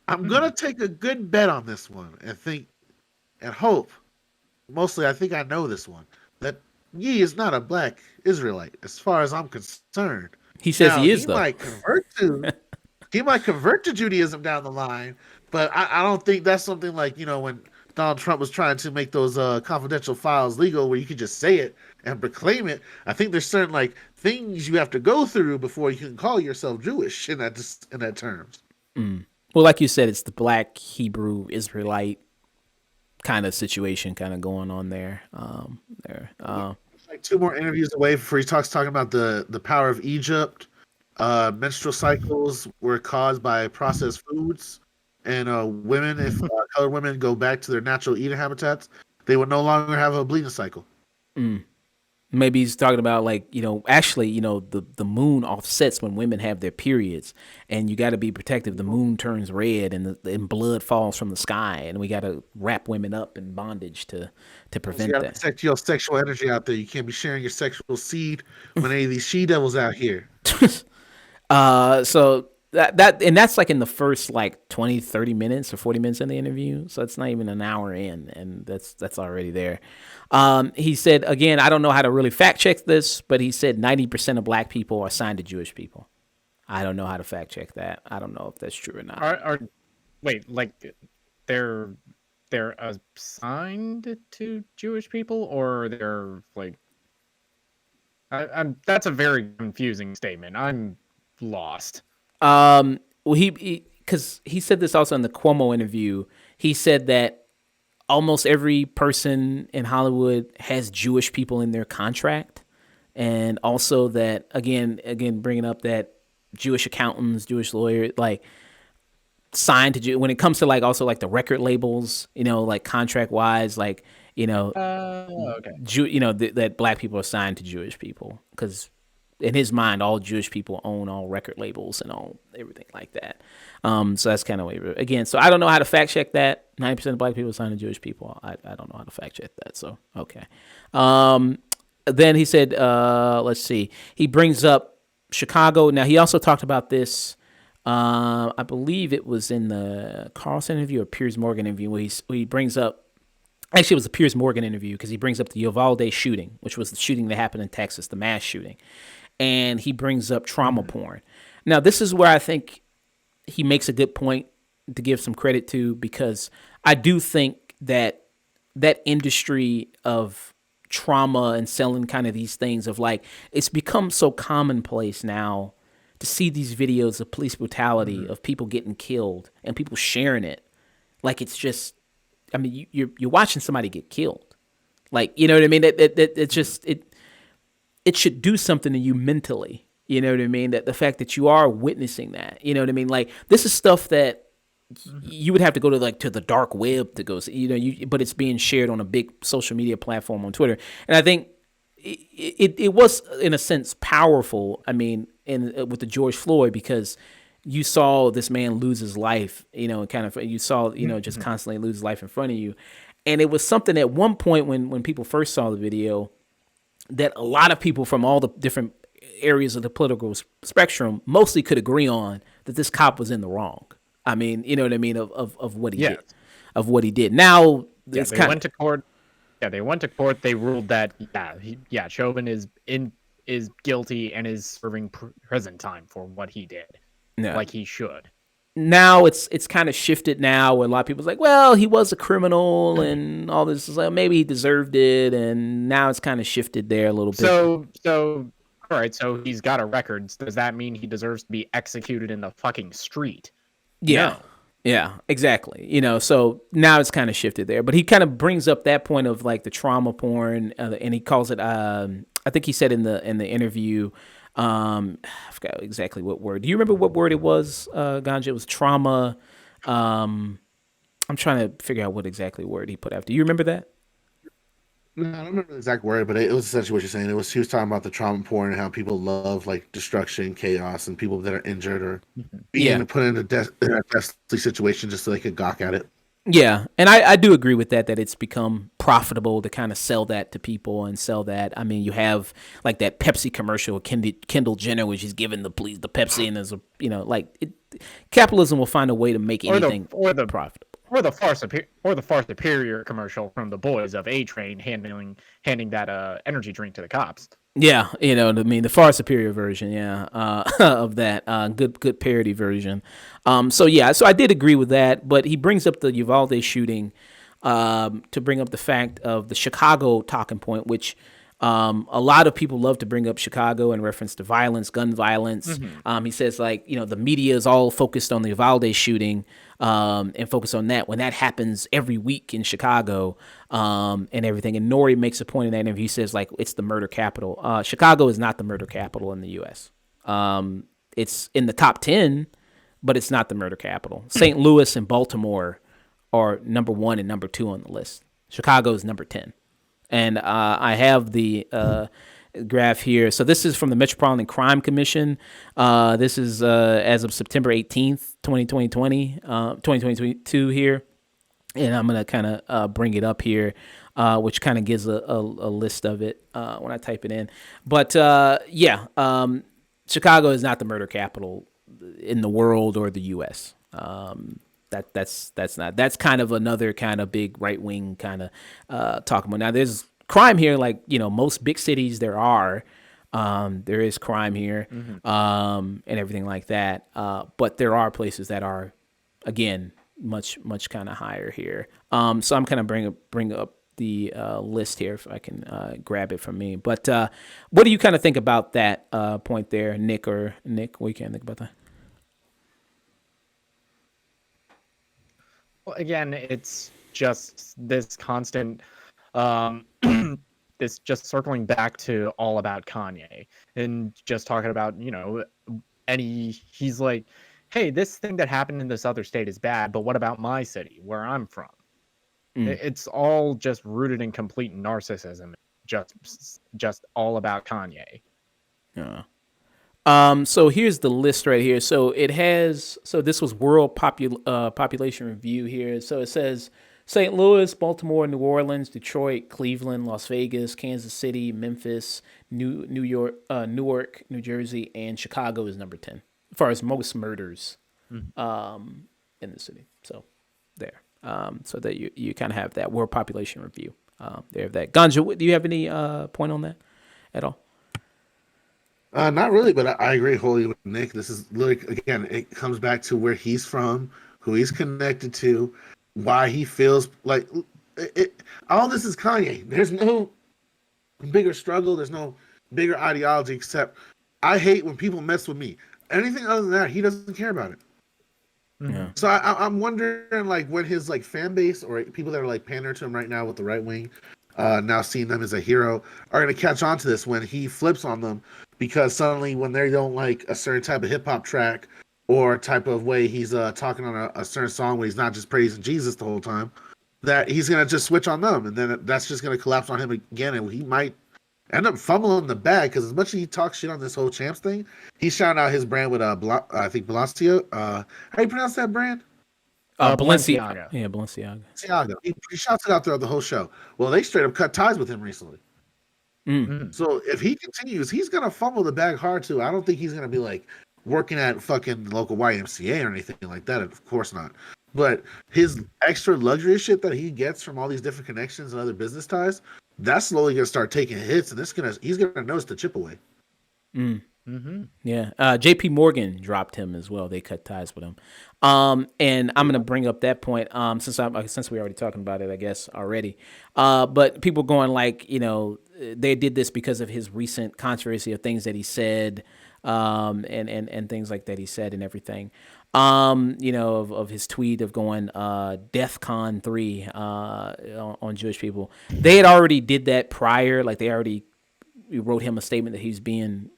C: I'm gonna take a good bet on this one and think and hope. Mostly, I think I know this one, that Ye is not a black Israelite, as far as I'm concerned.
A: He says he is, though.
C: He might convert to Judaism down the line, but I don't think that's something like, when Donald Trump was trying to make those confidential files legal where you could just say it and proclaim it. I think there's certain like things you have to go through before you can call yourself Jewish in that terms.
A: Mm. Well, like you said, it's the black Hebrew Israelite kind of situation kind of going on there.
C: Like 2 more interviews away before he talking about the power of Egypt. Menstrual cycles were caused by processed foods, and women, if colored women go back to their natural eating habitats, they would no longer have a bleeding cycle.
A: Maybe he's talking about like, actually, the moon offsets when women have their periods, and you got to be protective. The moon turns red and blood falls from the sky, and we got to wrap women up in bondage to prevent that.
C: Protect your sexual energy out there. You can't be sharing your sexual seed with any of these she devils out here.
A: So that's like in the first like 20, 30 minutes or 40 minutes in the interview. So it's not even an hour in, and that's already there. He said, again, I don't know how to really fact check this, but he said 90% of black people are assigned to Jewish people. I don't know how to fact check that. I don't know if that's true or not.
B: Wait, like they're assigned to Jewish people, or they're like, that's a very confusing statement. I'm lost.
A: Well, because he said this also in the Cuomo interview. He said that almost every person in Hollywood has Jewish people in their contract, and also that again bringing up that Jewish accountants, Jewish lawyers, like signed to when it comes to like also like the record labels, like contract wise, like
B: okay.
A: That black people are signed to Jewish people because in his mind, all Jewish people own all record labels and all everything like that. So that's kind of what again. So I don't know how to fact check that. 90% of black people sign to Jewish people. I don't know how to fact check that. So okay. Then he said, let's see. He brings up Chicago. Now he also talked about this. I believe it was in the Carlson interview or Piers Morgan interview where he brings up. Actually, it was the Piers Morgan interview because he brings up the Uvalde shooting, which was the shooting that happened in Texas, the mass shooting. And he brings up trauma porn. Now, this is where I think he makes a good point to give some credit to, because I do think that industry of trauma and selling kind of these things of like, it's become so commonplace now to see these videos of police brutality, of people getting killed and people sharing it. Like, it's just, I mean, you're watching somebody get killed. Like, you know what I mean? It's just, it should do something to you mentally. You know what I mean? That the fact that you are witnessing that, you know what I mean? Like, this is stuff that you would have to go to the dark web to go see, but it's being shared on a big social media platform on Twitter. And I think it was in a sense powerful. I mean, with the George Floyd, because you saw this man lose his life, and kind of you saw, just constantly lose his life in front of you. And it was something at one point when people first saw the video that a lot of people from all the different areas of the political spectrum mostly could agree on, that this cop was in the wrong. I mean, you know what I mean, of what he did, of what he did. Now it's
B: they went to court. Yeah, they went to court. They ruled that Chauvin is guilty and is serving prison time for what he did, like he should.
A: Now it's kind of shifted now, where a lot of people's like, well, he was a criminal and all this, like, maybe he deserved it, and now it's kind of shifted there a little bit.
B: So all right, so he's got a record. Does that mean he deserves to be executed in the fucking street?
A: Yeah. No. Yeah, exactly. So now it's kind of shifted there, but he kind of brings up that point of like the trauma porn, and he calls it. I think he said in the interview, I forgot exactly what word. Do you remember what word it was, Ganja? It was trauma. I'm trying to figure out what exactly word he put after. Do you remember that?
C: No, I don't remember the exact word, but it was essentially what you're saying. He was talking about the trauma porn and how people love like destruction, chaos, and people that are injured or being put in a deathly situation just so they could gawk at it.
A: Yeah, and I do agree with that it's become profitable to kind of sell that to people and sell that. I mean, you have like that Pepsi commercial with Kendall Jenner, where she's giving the Pepsi, and there's capitalism will find a way to make anything profitable.
B: Or the far superior commercial from the boys of A Train handing that energy drink to the cops.
A: Yeah, the far superior version, of that good parody version. So I did agree with that, but he brings up the Uvalde shooting to bring up the fact of the Chicago talking point, which a lot of people love to bring up Chicago in reference to violence, gun violence. He says, like, the media is all focused on the Uvalde shooting and focus on that when that happens every week in Chicago and everything. And Nori makes a point in that interview. He says, like, it's the murder capital. Chicago is not the murder capital in the U.S. It's in the top 10, but it's not the murder capital. St. Louis and Baltimore are number 1 and number 2 on the list. Chicago is number 10. And I have the graph here. So this is from the Metropolitan Crime Commission. This is as of September 18th, 2022 here. And I'm going to kind of bring it up here, which kind of gives a list of it when I type it in. But Chicago is not the murder capital in the world or the U.S. That's kind of another kind of big right wing kind of talking about. Now there's crime here, like most big cities there is crime here and everything like that. But there are places that are, again, much kind of higher here. So I'm kind of bring up the list here if I can grab it from me. But what do you kind of think about that point there, Nick? What do you kind of think about that?
B: Well, again, it's just this constant, this just circling back to all about Kanye and just talking about, and he's like, hey, this thing that happened in this other state is bad, but what about my city where I'm from? It's all just rooted in complete narcissism, just all about Kanye.
A: Yeah. So here's the list right here. So this was World Population Review here. So it says St. Louis, Baltimore, New Orleans, Detroit, Cleveland, Las Vegas, Kansas City, Memphis, New York, Newark, New Jersey, and Chicago is number 10 as far as most murders in the city. So there. So that you kind of have that World Population Review. There have that. Ganja, do you have any point on that at all?
C: Not really, but I agree wholly with Nick. This is like, again, it comes back to where he's from, who he's connected to, why he feels like it. All this is Kanye. There's no bigger struggle. There's no bigger ideology except I hate when people mess with me. Anything other than that, he doesn't care about it.
A: Yeah.
C: So I'm wondering, like, when his like fan base or people that are like pandering to him right now with the right wing, now seeing them as a hero, are going to catch on to this when he flips on them, because suddenly when they don't like a certain type of hip hop track or type of way he's talking on a certain song where he's not just praising Jesus the whole time, that he's going to just switch on them, and then that's just going to collapse on him again, and he might End up fumbling the bag because as much as he talks shit on this whole champs thing, he shouted out his brand with I think Balancia. How do you pronounce that brand?
A: Balenciaga. Yeah, Balenciaga.
C: Balenciaga. He shouts it out throughout the whole show. Well, they straight up cut ties with him recently. So if he continues, he's gonna fumble the bag hard too. I don't think he's gonna be like working at fucking local YMCA or anything like that. Of course not. But his extra luxury shit that he gets from all these different connections and other business ties, that's slowly gonna start taking hits, and he's gonna notice the chip away.
A: Yeah. JP Morgan dropped him as well. They cut ties with him. And I'm gonna bring up that point since we're already talking about it, I guess already. But people going like, they did this because of his recent controversy of things that he said, and things like that he said and everything. Of his tweet of going DEFCON 3 on Jewish people. They had already did that prior. Like they already wrote him a statement that he's being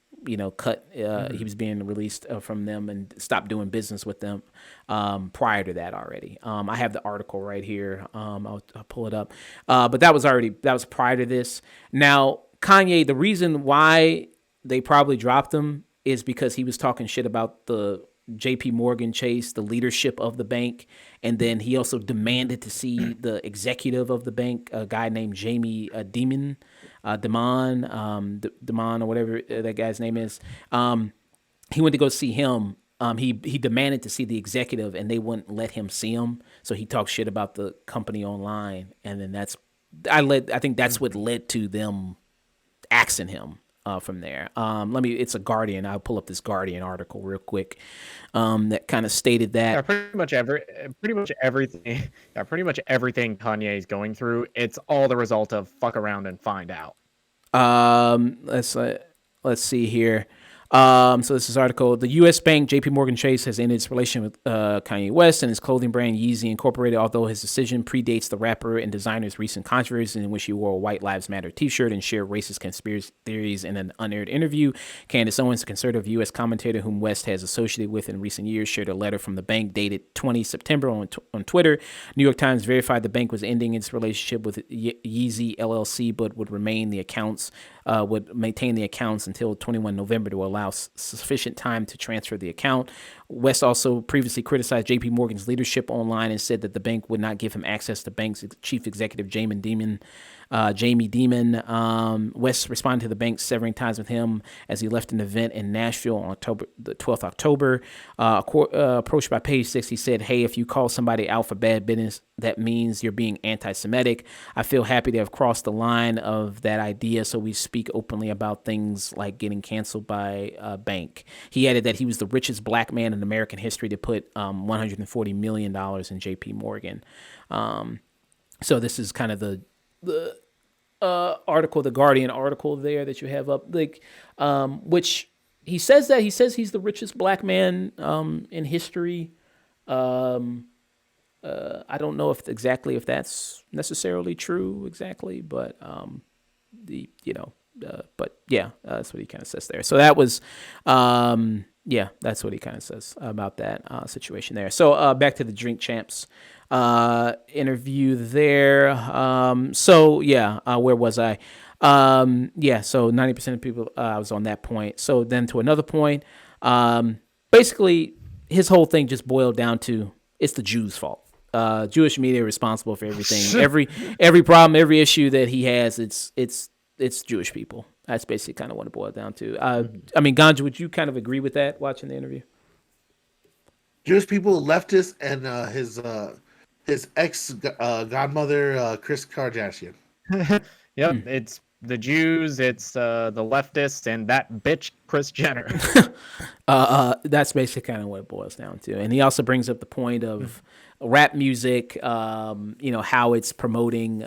A: cut. He was being released from them and stopped doing business with them prior to that already. I have the article right here. I'll pull it up. But that was prior to this. Now, Kanye, the reason why they probably dropped him is because he was talking shit about the JP Morgan Chase, the leadership of the bank. And then he also demanded to see the executive of the bank, a guy named Jamie Dimon, or whatever that guy's name is. He went to go see him. He demanded to see the executive, and they wouldn't let him see him. So he talked shit about the company online, and then I think that's what led to them axing him from there. It's a Guardian. I'll pull up this Guardian article real quick that kind of stated that.
B: Yeah, pretty much everything. Yeah, pretty much everything Kanye is going through. It's all the result of fuck around and find out.
A: Let's see here. So this is article. The U.S. bank J.P. Morgan Chase has ended its relation with Kanye West and his clothing brand Yeezy Incorporated, although his decision predates the rapper and designer's recent controversy in which he wore a White Lives Matter t-shirt and shared racist conspiracy theories in an unaired interview. Candace Owens, a conservative U.S. commentator whom West has associated with in recent years, shared a letter from the bank dated 20 September on Twitter. New York Times verified the bank was ending its relationship with Yeezy LLC, but would maintain the accounts until 21 November to allow sufficient time to transfer the account. West also previously criticized JP Morgan's leadership online and said that the bank would not give him access to bank's chief executive Jamie Dimon. West responded to the bank severing ties with him as he left an event in Nashville on the 12th October. Approached by Page Six, he said, "Hey, if you call somebody out for bad business, that means you're being anti-Semitic. I feel happy to have crossed the line of that idea, so we speak openly about things like getting canceled by a bank." He added that he was the richest black man in American history to put $140 million in JP Morgan. So this is kind of the article, the Guardian article there that you have up, which he says he's the richest black man in history. I don't know if that's necessarily true exactly, but but yeah, that's what he kind of says there. So that was that's what he kind of says about that situation there. So back to the Drink Champs interview there. Where was I? So 90% of people, I was on that point. So then to another point, basically his whole thing just boiled down to it's the Jews' fault. Jewish media are responsible for everything. every problem, every issue that he has, it's Jewish people. That's basically kind of what it boiled down to. I mean, Ganja, would you kind of agree with that watching the interview?
C: Jewish people, leftists, and his ex godmother, Kris Kardashian.
B: Yep, it's the Jews, it's the leftists, and that bitch Kris Jenner.
A: That's basically kind of what it boils down to. And he also brings up the point of rap music, how it's promoting,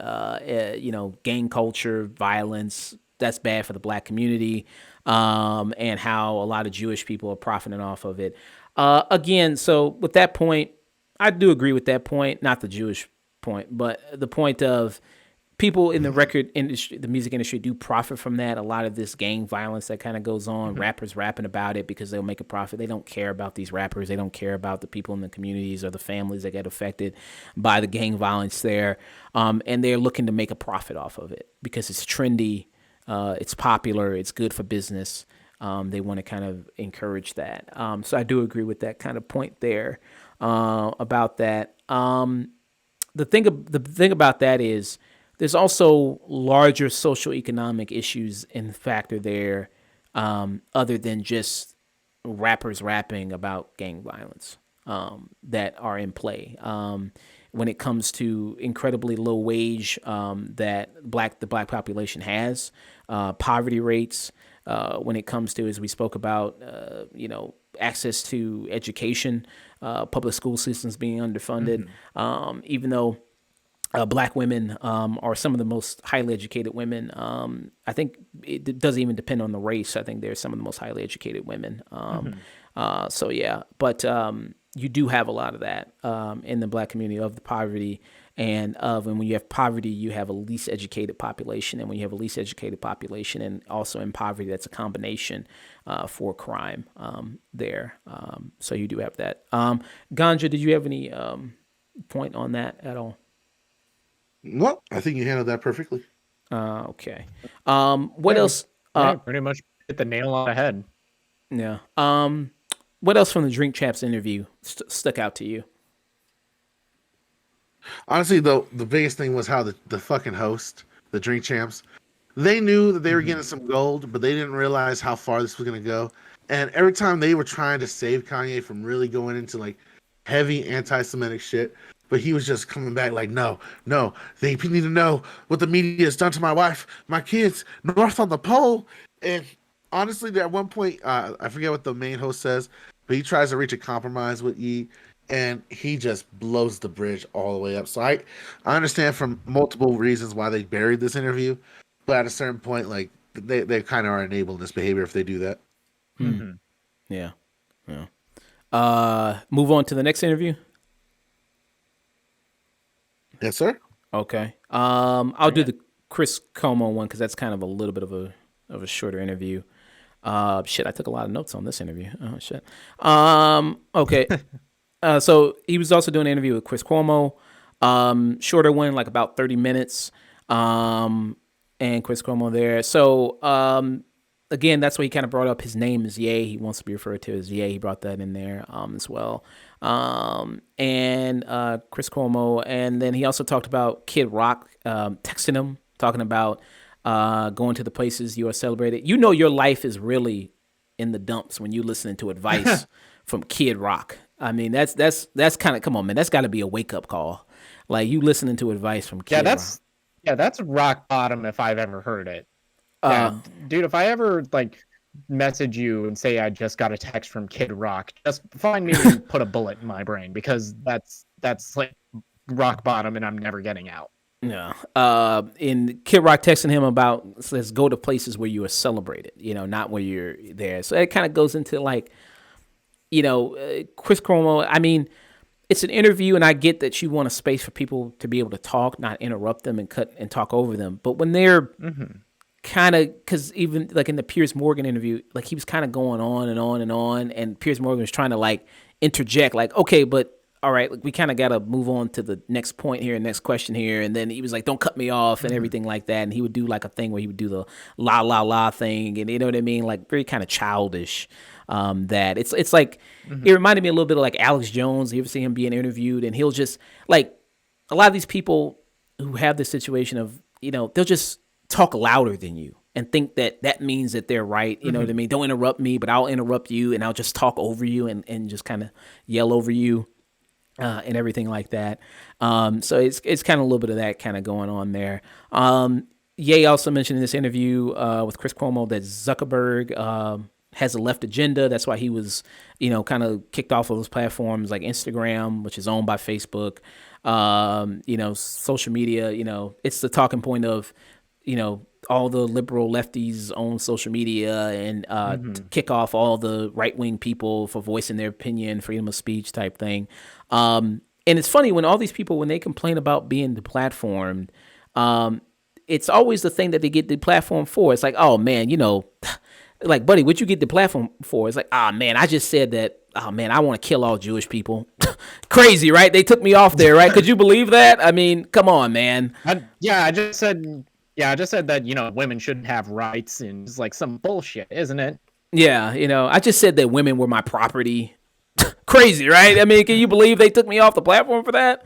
A: gang culture, violence. That's bad for the black community, and how a lot of Jewish people are profiting off of it. Again, so with that point, I do agree with that point, not the Jewish point, but the point of people in the record industry, the music industry, do profit from that. A lot of this gang violence that kind of goes on, rappers rapping about it because they'll make a profit. They don't care about these rappers. They don't care about the people in the communities or the families that get affected by the gang violence there. And they're looking to make a profit off of it because it's trendy. It's popular. It's good for business. They want to kind of encourage that. So I do agree with that kind of point there about that. The thing about that is there's also larger social economic issues in factor there, other than just rappers rapping about gang violence, that are in play. When it comes to incredibly low wage, that the black population has, poverty rates, when it comes to, as we spoke about, access to education, public school systems being underfunded, even though black women are some of the most highly educated women. I think it doesn't even depend on the race. I think they're some of the most highly educated women. So yeah, but you do have a lot of that in the black community, of the poverty, and when you have poverty, you have a least educated population, and when you have a least educated population and also in poverty, that's a combination for crime there. So you do have that. Ganja, did you have any point on that at all?
C: No, I think you handled that perfectly.
A: Okay. What else?
B: Yeah, pretty much hit the nail on the head.
A: Yeah. What else from the Drink Champs interview stuck out to you?
C: Honestly, though, the biggest thing was how the fucking host, the Drink Champs, they knew that they were getting some gold, but they didn't realize how far this was going to go. And every time they were trying to save Kanye from really going into like heavy anti-Semitic shit, but he was just coming back like, no, they need to know what the media has done to my wife, my kids, north on the pole. And honestly, at one point, I forget what the main host says, but he tries to reach a compromise with Ye, and he just blows the bridge all the way up. So I understand from multiple reasons why they buried this interview, but at a certain point, like they kind of are enabling this behavior if they do that.
A: Yeah. Move on to the next interview.
C: Yes, sir.
A: Okay. I'll do the Chris Como one because that's kind of a little bit of a shorter interview. Shit, I took a lot of notes on this interview. Oh shit. Okay. So he was also doing an interview with Chris Cuomo. Shorter one, like about 30 minutes. And Chris Cuomo there. So again, that's why he kind of brought up his name is Ye. He wants to be referred to as Ye. He brought that in there as well. And Chris Cuomo. And then he also talked about Kid Rock texting him, talking about going to the places you are celebrated. You know your life is really in the dumps when you're listening to advice from Kid Rock. I mean, that's kind of, come on, man. That's got to be a wake-up call. Like, you listening to advice from Kid Rock.
B: Yeah, that's rock bottom if I've ever heard it. Yeah, dude, if I ever, like, message you and say I just got a text from Kid Rock, just find me and put a bullet in my brain, because that's like rock bottom and I'm never getting out.
A: Yeah. In Kid Rock texting him about, says, go to places where you are celebrated, not where you're there. So it kind of goes into, like, Chris Cuomo, I mean, it's an interview, and I get that you want a space for people to be able to talk, not interrupt them and cut and talk over them. But when they're kind of, because even like in the Piers Morgan interview, like he was kind of going on and on and on, and Piers Morgan was trying to like interject, like, okay, but all right, like, we kind of got to move on to the next point here, next question here. And then he was like, don't cut me off and everything like that. And he would do like a thing where he would do the la, la, la thing. And you know what I mean? Like very kind of childish. That it's like, it reminded me a little bit of like Alex Jones. You ever see him being interviewed, and he'll just like, a lot of these people who have this situation of, they'll just talk louder than you and think that means that they're right. You know what I mean? Don't interrupt me, but I'll interrupt you, and I'll just talk over you and just kind of yell over you. And everything like that. So it's kind of a little bit of that kind of going on there. Ye also mentioned in this interview with Chris Cuomo that Zuckerberg has a left agenda. That's why he was, kind of kicked off of those platforms like Instagram, which is owned by Facebook. Social media, it's the talking point of, all the liberal lefties own social media, and to kick off all the right-wing people for voicing their opinion, freedom of speech type thing. And it's funny when all these people, when they complain about being deplatformed, it's always the thing that they get deplatformed for. It's like, oh man, like, buddy, what you get deplatformed for? It's like, man, I just said that, man, I want to kill all Jewish people. Crazy, right? They took me off there, right? Could you believe that? I mean, come on, man.
B: I just said, Yeah, I just said that, women shouldn't have rights, and it's like some bullshit, isn't it?
A: Yeah, I just said that women were my property. Crazy, right? I mean, can you believe they took me off the platform for that?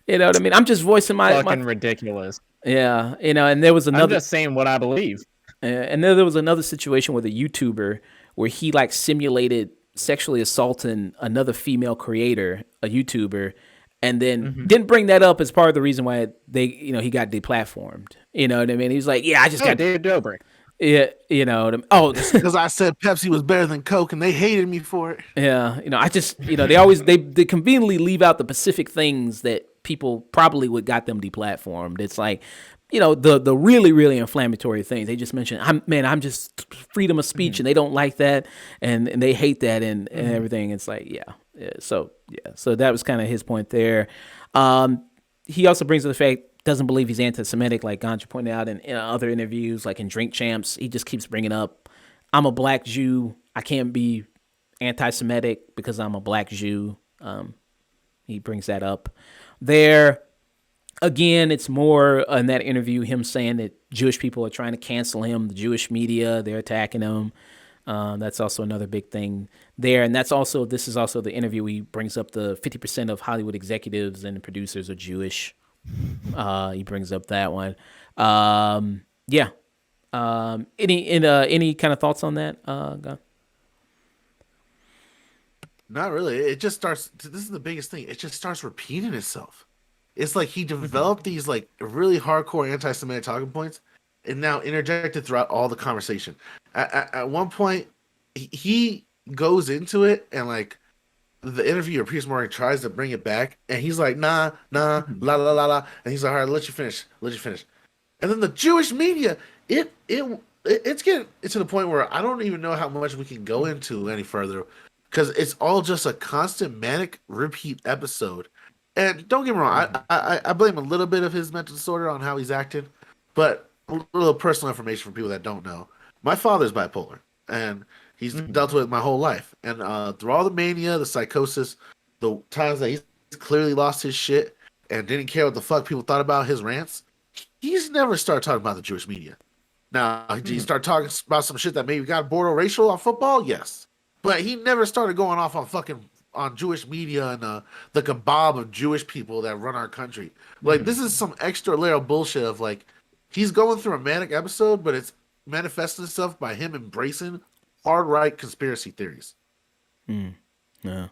A: You know what I mean? I'm just voicing my
B: Fucking ridiculous.
A: yeah, and there was
B: I'm
A: another
B: just saying what I believe.
A: and then there was another situation with a YouTuber where he like simulated sexually assaulting another female creator, a YouTuber, and then didn't bring that up as part of the reason why he got deplatformed. You know what I mean? He was like, yeah, I just got
B: David Dobrik.
A: yeah,
C: Because I said Pepsi was better than Coke, and they hated me for it.
A: yeah, I just they always they conveniently leave out the specific things that people probably would got them deplatformed. It's like the really really inflammatory things they just mentioned. I'm just freedom of speech, and they don't like that, and they hate that, and everything. It's like so that was kind of his point there. He also brings up the fact doesn't believe he's anti-Semitic, like Ganja pointed out in other interviews, like in Drink Champs. He just keeps bringing up, I'm a black Jew. I can't be anti-Semitic because I'm a black Jew. He brings that up there. Again, it's more in that interview him saying that Jewish people are trying to cancel him, the Jewish media, they're attacking him. That's also another big thing there. And this is also the interview he brings up the 50% of Hollywood executives and producers are Jewish. He brings up that one. Yeah. Any kind of thoughts on that, Gon?
C: Not really. It just starts. This is the biggest thing. It just starts repeating itself. It's like he developed these like really hardcore anti-Semitic talking points, and now interjected throughout all the conversation. At one point, he goes into it, and like the interviewer, Piers Morgan, tries to bring it back, and he's like, nah, la la la la, and he's like, all right, let you finish. And then the Jewish media, it's getting to the point where I don't even know how much we can go into any further, because it's all just a constant manic repeat episode. And don't get me wrong, I blame a little bit of his mental disorder on how he's acting, but a little personal information for people that don't know. My father's bipolar, and he's dealt with it my whole life. And through all the mania, the psychosis, the times that he's clearly lost his shit and didn't care what the fuck people thought about his rants, he's never started talking about the Jewish media. Now, he started talking about some shit that maybe got border racial on football, yes. But he never started going off on Jewish media and the kebab of Jewish people that run our country. Like, this is some extra layer of bullshit of, like, he's going through a manic episode, but it's manifesting itself by him embracing hard right conspiracy theories.
A: Yeah.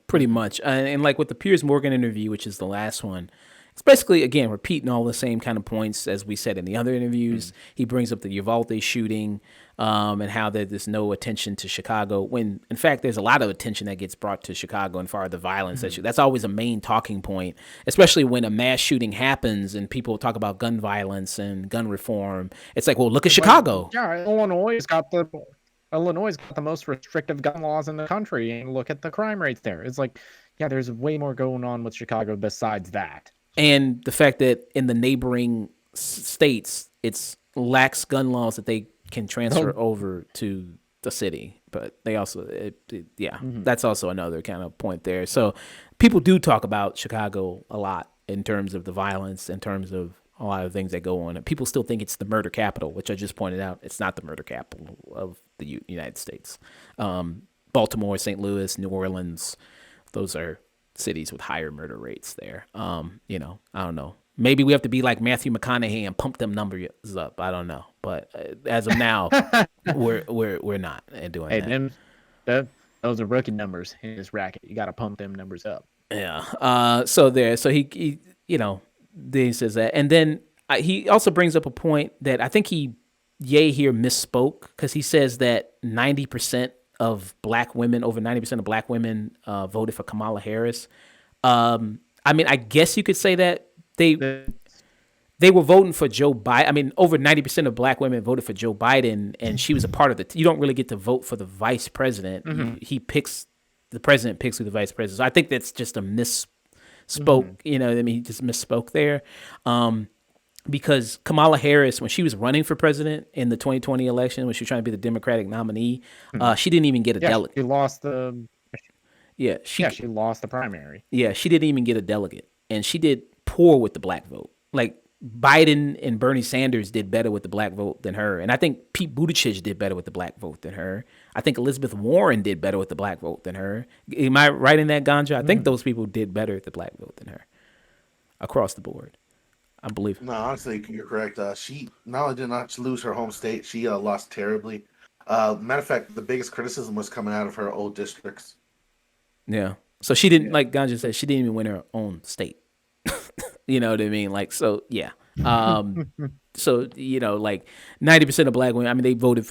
A: Pretty much. And like with the Piers Morgan interview, which is the last one, it's basically, again, repeating all the same kind of points as we said in the other interviews. He brings up the Uvalde shooting and how there's no attention to Chicago, when, in fact, there's a lot of attention that gets brought to Chicago and far the violence. That's always a main talking point, especially when a mass shooting happens and people talk about gun violence and gun reform. It's like, well, look at Chicago.
B: Yeah, Illinois got the most restrictive gun laws in the country, and look at the crime rates there. It's like, yeah, there's way more going on with Chicago besides that.
A: And the fact that in the neighboring states, it's lax gun laws that they can transfer over to the city. But they also, that's also another kind of point there. So people do talk about Chicago a lot in terms of the violence, in terms of a lot of things that go on. And people still think it's the murder capital, which I just pointed out. It's not the murder capital of the United States. Baltimore, St. Louis, New Orleans, those are cities with higher murder rates there. I don't know. Maybe we have to be like Matthew McConaughey and pump them numbers up. I don't know. But as of now, we're not doing that.
B: Those are rookie numbers in this racket. You got to pump them numbers up.
A: Yeah. So he then he says that. And then he also brings up a point that I think Ye here misspoke, because he says that 90% of black women, over 90% of black women voted for Kamala Harris. I mean, I guess you could say that they were voting for Joe Biden. I mean, over 90% of black women voted for Joe Biden, and she was a part of you don't really get to vote for the vice president. The president picks who the vice president is. So I think that's just a misspoke. He just misspoke there. Because Kamala Harris, when she was running for president in the 2020 election, when she was trying to be the Democratic nominee, she didn't even get a delegate.
B: She lost the.
A: Yeah,
B: she lost the primary.
A: Yeah, she didn't even get a delegate, and she did poor with the black vote. Like Biden and Bernie Sanders did better with the black vote than her. And I think Pete Buttigieg did better with the black vote than her. I think Elizabeth Warren did better with the black vote than her. Am I right in that, Ganja? I think those people did better at the black vote than her across the board. I believe.
C: No, honestly, you're correct. She not only did not lose her home state, she lost terribly. Matter of fact, the biggest criticism was coming out of her old districts.
A: Yeah. So she didn't, like Ganja said, she didn't even win her own state. You know what I mean? Like, so, yeah. So, you know, like 90% of black women, I mean, they voted,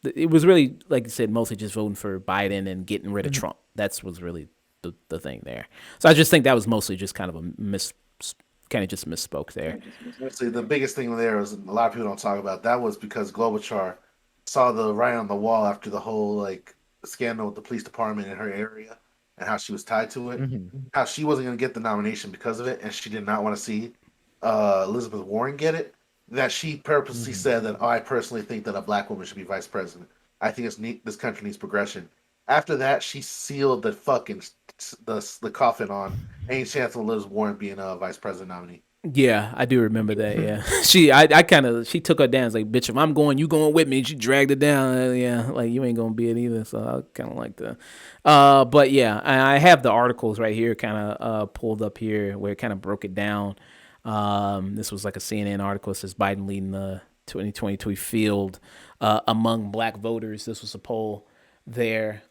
A: it was really, like you said, mostly just voting for Biden and getting rid of Trump. That was really the thing there. So I just think that was mostly just kind of just misspoke there.
C: Honestly, the biggest thing there was a lot of people don't talk about. That was because Globochar saw the writing on the wall after the whole like scandal with the police department in her area and how she was tied to it. How she wasn't going to get the nomination because of it, and she did not want to see Elizabeth Warren get it. That she purposely said that, I personally think that a black woman should be vice president. I think this country needs progression. After that, she sealed the fucking the coffin on any chance of Elizabeth Warren being a vice president nominee.
A: Yeah, I do remember that. Yeah, she took her down. It's like, bitch, if I'm going, you going with me. And she dragged her down. Yeah, like you ain't gonna be it either. So I kind of like that. But yeah, I have the articles right here, kind of pulled up here where it kind of broke it down. This was like a CNN article. It says Biden leading the 2022 field among black voters. This was a poll there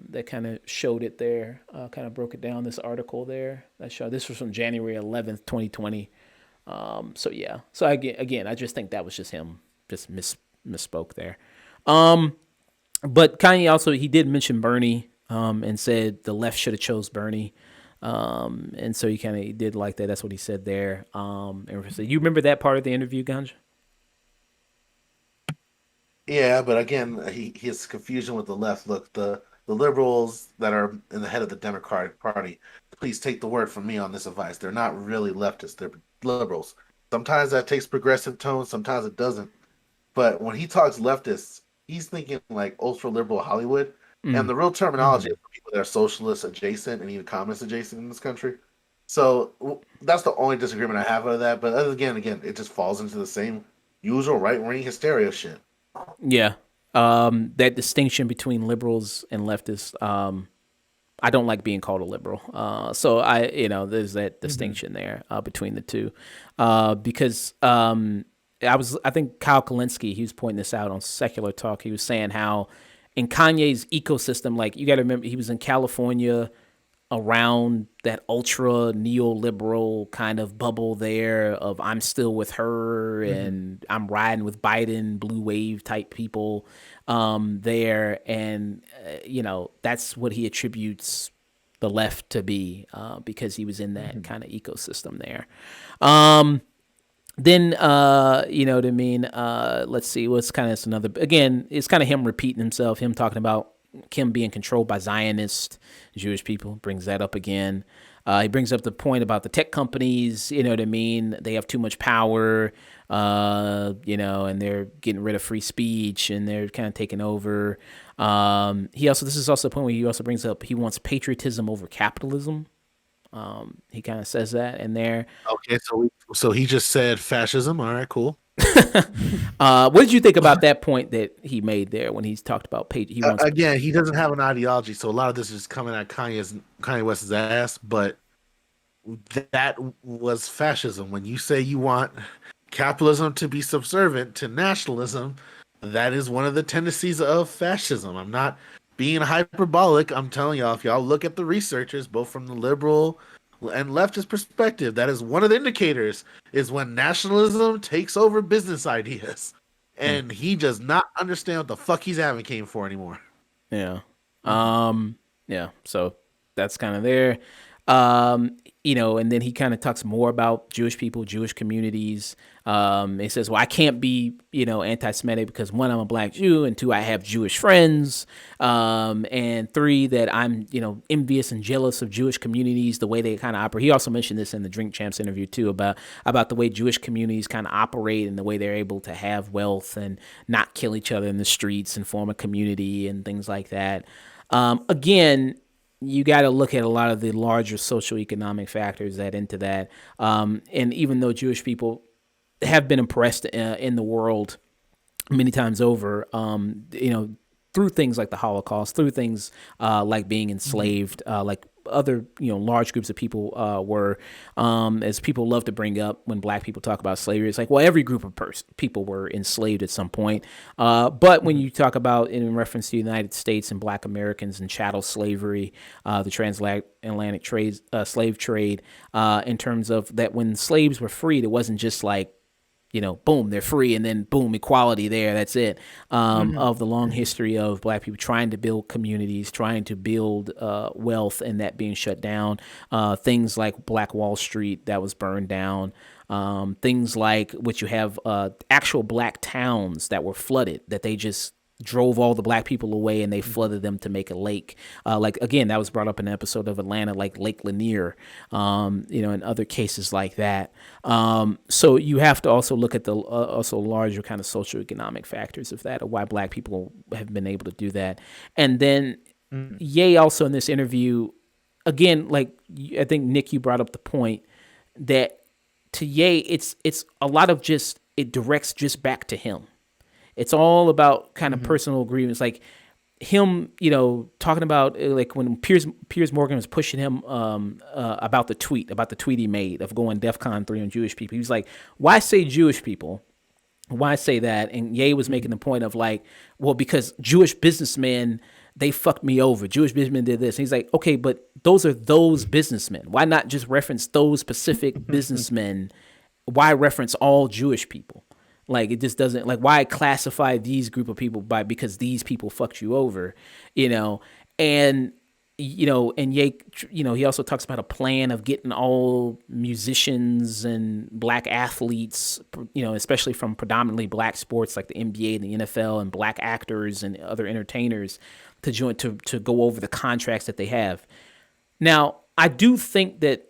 A: that kind of showed it there, kind of broke it down, this article there that showed. This was from January 11th, 2020. So yeah, so again, I just think that was just him just misspoke there. But Kanye also, he did mention Bernie and said the left should have chose Bernie. And so he did like that. That's what he said there. And so you remember that part of the interview, Ganja?
C: Yeah, but again, his confusion with the left. Look, the liberals that are in the head of the Democratic Party, please take the word from me on this advice. They're not really leftists. They're liberals. Sometimes that takes progressive tone. Sometimes it doesn't. But when he talks leftists, he's thinking like ultra liberal Hollywood. And the real terminology is for people that are socialist adjacent and even communist adjacent in this country. So that's the only disagreement I have with that. But again, it just falls into the same usual right-wing hysteria shit.
A: Yeah. That distinction between liberals and leftists, I don't like being called a liberal. So there's that distinction there between the two. Because I think Kyle Kalinske, he was pointing this out on Secular Talk. He was saying how in Kanye's ecosystem, like you got to remember, he was in California around that ultra neoliberal kind of bubble there of I'm still with her and I'm riding with Biden, blue wave type people there. And, that's what he attributes the left to be because he was in that kind of ecosystem there. Then, you know what I mean? Let's see, what's kind of another, again, it's kind of him repeating himself, him talking about Kim being controlled by Zionist Jewish people, brings that up again. He brings up the point about the tech companies, you know what I mean? They have too much power, and they're getting rid of free speech and they're kind of taking over. This is also a point where he also brings up, he wants patriotism over capitalism. He kind of says that in there.
C: Okay, so he just said fascism. All right, cool.
A: What did you think about that point that he made there when he's talked about
C: again, he doesn't have an ideology, so a lot of this is coming at Kanye West's ass, but that was fascism. When you say you want capitalism to be subservient to nationalism, that is one of the tendencies of fascism. I'm not being hyperbolic. I'm telling y'all, if y'all look at the researchers, both from the liberal and leftist perspective, that is one of the indicators is when nationalism takes over business ideas. And he does not understand what the fuck he's advocating for anymore.
A: Yeah. Yeah. So that's kind of there. And then he kind of talks more about Jewish people, Jewish communities. He says, well, I can't be, anti-Semitic because 1, I'm a black Jew, and 2, I have Jewish friends. And 3, that I'm, envious and jealous of Jewish communities, the way they kind of operate. He also mentioned this in the Drink Champs interview too, about the way Jewish communities kind of operate and the way they're able to have wealth and not kill each other in the streets and form a community and things like that. Again, you got to look at a lot of the larger socioeconomic factors that into that. And even though Jewish people have been oppressed in the world many times over, through things like the Holocaust, through things like being enslaved, like other large groups of people were, as people love to bring up when black people talk about slavery. It's like, well, every group of people were enslaved at some point. But when you talk about in reference to the United States and black Americans and chattel slavery, the transatlantic trade, slave trade, in terms of that, when slaves were freed, it wasn't just like, boom, they're free, and then boom, equality there. That's it. Of the long history of black people trying to build communities, trying to build wealth, and that being shut down. Things like Black Wall Street that was burned down. Things like what you have actual black towns that were flooded, that they just drove all the black people away and they flooded them to make a lake. Like, again, that was brought up in an episode of Atlanta, like Lake Lanier, and other cases like that. So you have to also look at the also larger kind of socioeconomic factors of that, of why black people have been able to do that. And then Ye also in this interview, again, like I think Nick, you brought up the point that to Ye, it's a lot of just, it directs just back to him. It's all about kind of personal grievance, like him, talking about like when Piers Morgan was pushing him about the tweet he made of going DEFCON 3 on Jewish people. He was like, "Why say Jewish people? Why say that?" And Ye was making the point of like, well, because Jewish businessmen, they fucked me over. Jewish businessmen did this. And he's like, okay, but those are those businessmen. Why not just reference those specific businessmen? Why reference all Jewish people? Like, it just doesn't, like, why classify these group of people because these people fucked you over, and, and Ye, he also talks about a plan of getting all musicians and black athletes, especially from predominantly black sports like the NBA and the NFL, and black actors and other entertainers to join, to go over the contracts that they have. Now, I do think that,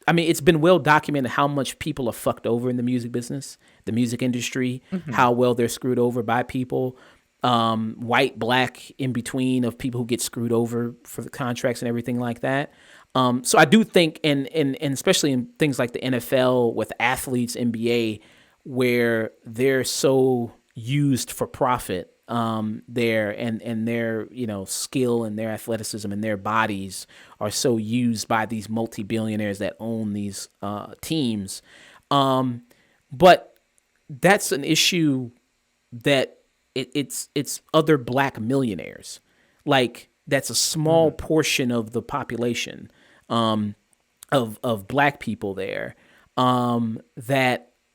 A: it's been well documented how much people are fucked over in the music business, the music industry, how well they're screwed over by people, white, black, in between, of people who get screwed over for the contracts and everything like that. So I do think, and especially in things like the NFL with athletes, NBA, where they're so used for profit, there, and their skill and their athleticism and their bodies are so used by these multi-billionaires that own these teams. But that's an issue that it's other black millionaires. Like, that's a small portion of the population of black people there,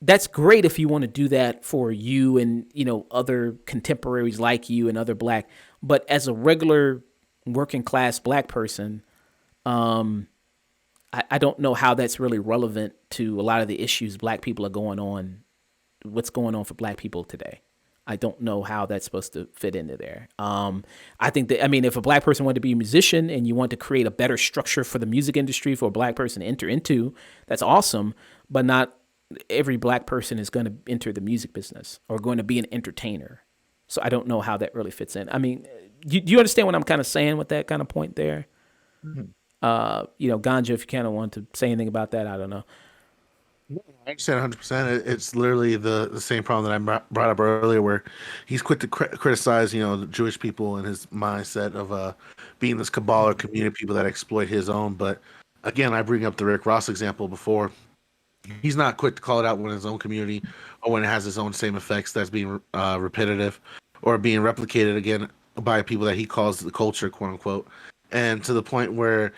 A: that's great if you want to do that for you and, other contemporaries like you and other black. But as a regular working class black person, I don't know how that's really relevant to a lot of the issues black people are what's going on for black people today. I don't know how that's supposed to fit into there. I think that, if a black person wanted to be a musician and you want to create a better structure for the music industry for a black person to enter into, that's awesome, but not every black person is going to enter the music business or going to be an entertainer. So I don't know how that really fits in. Do you understand what I'm kind of saying with that kind of point there? Ganja, if you kind of want to say anything about that, I don't know.
C: I understand 100%. It's literally the same problem that I brought up earlier, where he's quick to criticize, the Jewish people and his mindset of being this cabal or community of people that exploit his own. But again, I bring up the Rick Ross example before. He's not quick to call it out when his own community or when it has its own same effects that's being repetitive or being replicated again by people that he calls the culture, quote unquote. And to the point where,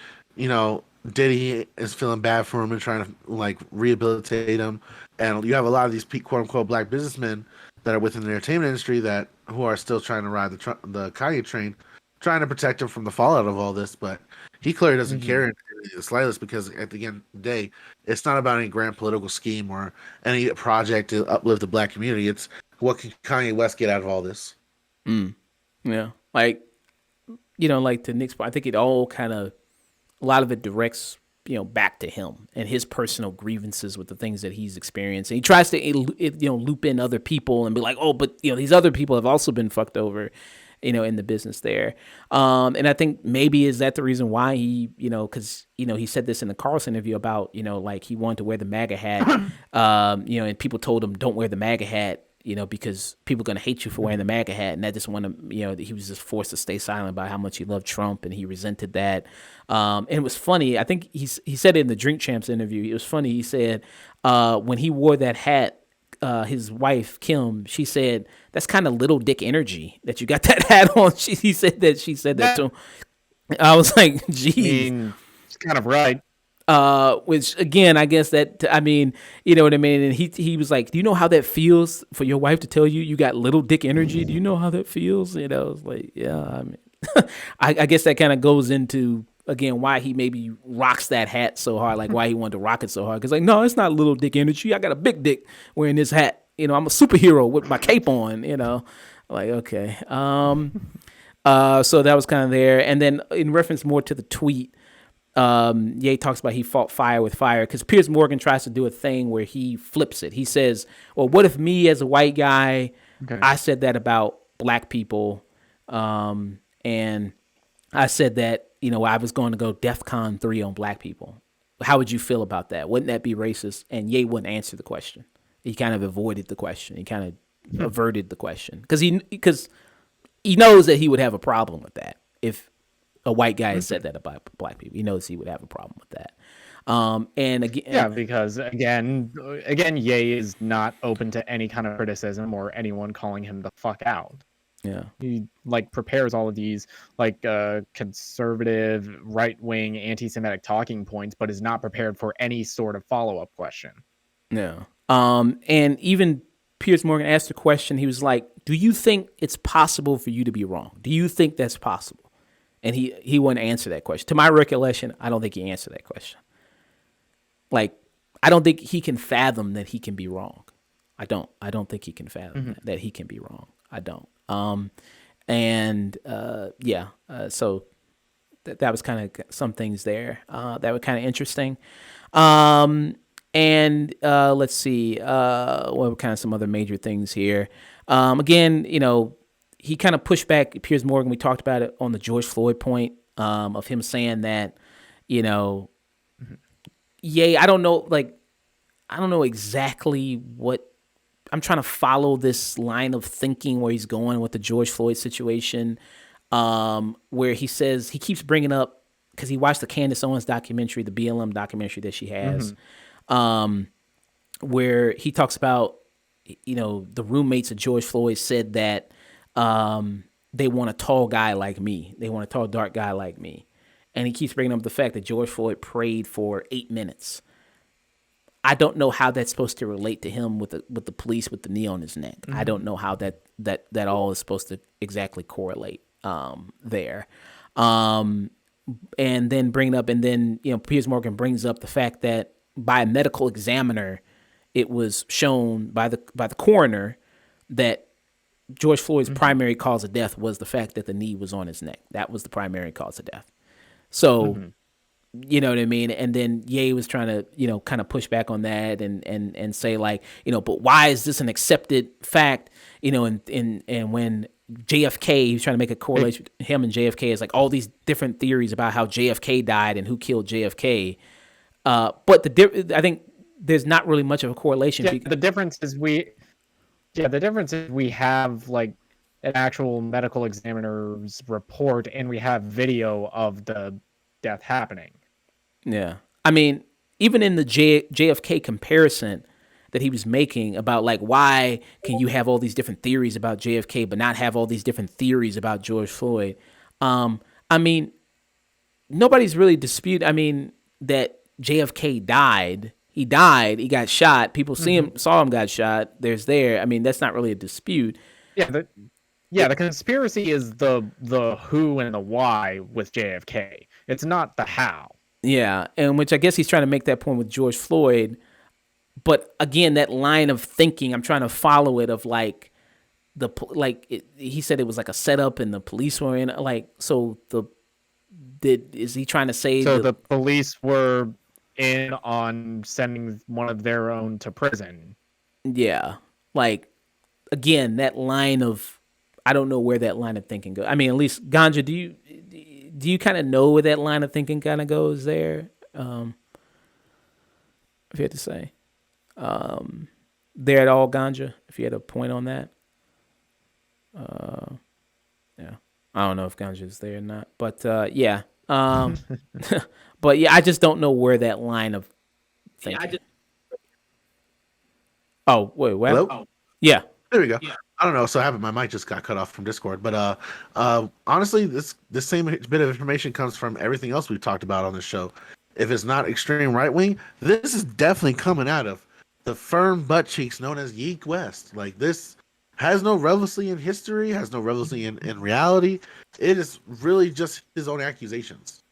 C: Diddy is feeling bad for him and trying to like rehabilitate him. And you have a lot of these quote unquote black businessmen that are within the entertainment industry who are still trying to ride the Kanye train, trying to protect him from the fallout of all this. But he clearly doesn't care in the slightest, because at the end of the day, it's not about any grand political scheme or any project to uplift the black community. It's what can Kanye West get out of all this?
A: Yeah. Like, like to Nick's point, I think it all kind of, a lot of it directs, back to him and his personal grievances with the things that he's experienced. And he tries to, loop in other people and be like, oh, but, these other people have also been fucked over. in the business there. And I think maybe is that the reason why he, because, he said this in the Carlson interview about, like he wanted to wear the MAGA hat, and people told him don't wear the MAGA hat, because people are going to hate you for wearing the MAGA hat. And that just wanted to, he was just forced to stay silent about how much he loved Trump and he resented that. And it was funny. I think he said it in the Drink Champs interview. It was funny. He said when he wore that hat, his wife, Kim, she said, that's kind of little dick energy that you got that hat on. She said that to him. I was like, geez.
B: It's kind of right.
A: Which again, I guess that, you know what I mean? And he was like, do you know how that feels for your wife to tell you got little dick energy? Do you know how that feels? It's like, yeah, I guess that kind of goes into, again, why he maybe rocks that hat so hard, like why he wanted to rock it so hard. Because like, no, it's not little dick energy. I got a big dick wearing this hat. I'm a superhero with my cape on, like, okay. So that was kind of there. And then in reference more to the tweet, Ye talks about he fought fire with fire because Piers Morgan tries to do a thing where he flips it. He says, well, what if me as a white guy, I said that about black people, and I said that, I was going to go DEFCON 3 on black people. How would you feel about that? Wouldn't that be racist? And Ye wouldn't answer the question. He kind of avoided the question. He kind of averted the question because he knows that he would have a problem with that if a white guy had said that about black people. He knows he would have a problem with that. And again,
B: because again, Ye is not open to any kind of criticism or anyone calling him the fuck out.
A: Yeah,
B: he prepares all of these conservative, right-wing, anti-Semitic talking points, but is not prepared for any sort of follow-up question.
A: Yeah. And even Piers Morgan asked a question. He was like, "Do you think it's possible for you to be wrong? Do you think that's possible?" And he wouldn't answer that question. To my recollection, I don't think he answered that question. Like, I don't think he can fathom that he can be wrong. I don't think he can fathom that he can be wrong. I don't. So that was kind of some things there that were kind of interesting. Let's see, what were kind of some other major things here. Again, he kind of pushed back Piers Morgan. We talked about it on the George Floyd point of him saying that, I don't know exactly what. I'm trying to follow this line of thinking where he's going with the George Floyd situation, where he says he keeps bringing up because he watched the Candace Owens documentary, the BLM documentary that she has, where he talks about, the roommates of George Floyd said that they want a tall guy like me. They want a tall, dark guy like me. And he keeps bringing up the fact that George Floyd prayed for 8 minutes. I don't know how that's supposed to relate to him with the police with the knee on his neck. I don't know how that all is supposed to exactly correlate there. And then Piers Morgan brings up the fact that by a medical examiner, it was shown by the coroner that George Floyd's primary cause of death was the fact that the knee was on his neck. That was the primary cause of death. So. You know what I mean? And then Ye was trying to, kind of push back on that and say like, but why is this an accepted fact? And when JFK, he was trying to make a correlation with him and JFK is like all these different theories about how JFK died and who killed JFK. But I think there's not really much of a correlation.
B: Yeah, the difference is we have like an actual medical examiner's report and we have video of the death happening.
A: Yeah. I mean, even in the JFK comparison that he was making about like, why can you have all these different theories about JFK, but not have all these different theories about George Floyd? I mean, nobody's really that JFK died. He died. He got shot. People saw him got shot. I mean, that's not really a dispute.
B: Yeah. The conspiracy is the who and the why with JFK. It's not the how.
A: Yeah, and which I guess he's trying to make that point with George Floyd. But again, that line of thinking, I'm trying to follow it of like he said it was like a setup and the police were in is he trying to say
B: the police were in on sending one of their own to prison?
A: Yeah, like again, that line of I don't know where that line of thinking goes. I mean, at least Ganja, do you kind of know where that line of thinking kind of goes there? If you had to say there at all, Ganja, if you had a point on that. Yeah, I don't know if Ganja is there or not, but yeah. But yeah, I just don't know where that line of thinking. Oh wait, what?
C: Hello?
A: Yeah.
C: There we go. I don't know. So happened. My mic just got cut off from Discord. But honestly, this same bit of information comes from everything else we've talked about on the show. If it's not extreme right wing, this is definitely coming out of the firm butt cheeks known as Yeek West. Like this has no relevancy in history, has no relevancy in reality. It is really just his own accusations.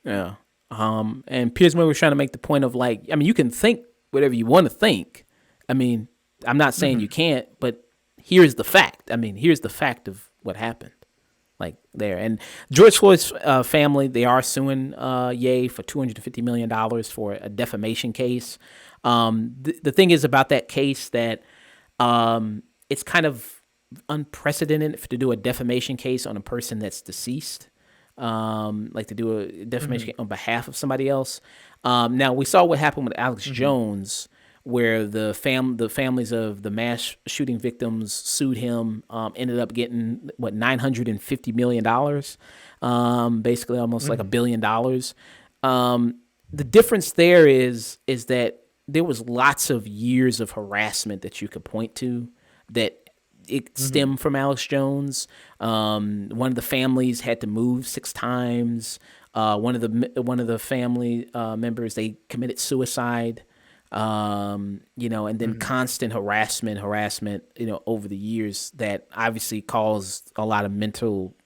A: Yeah. And Piers Morgan was trying to make the point of like, I mean, you can think whatever you want to think. I mean, I'm not saying you can't, but here's the fact. I mean, here's the fact of what happened. Like there. And George Floyd's family, they are suing Ye for $250 million for a defamation case. The thing is about that case that it's kind of unprecedented to do a defamation case on a person that's deceased. Like to do a defamation case on behalf of somebody else. Now we saw what happened with Alex Jones, where the families of the mass shooting victims sued him, ended up getting what $950 million, basically almost like $1 billion. The difference there is that there was lots of years of harassment that you could point to that it stemmed from Alex Jones. One of the families had to move 6 times. One of the family members, they committed suicide. And then constant harassment, over the years that obviously caused a lot of mental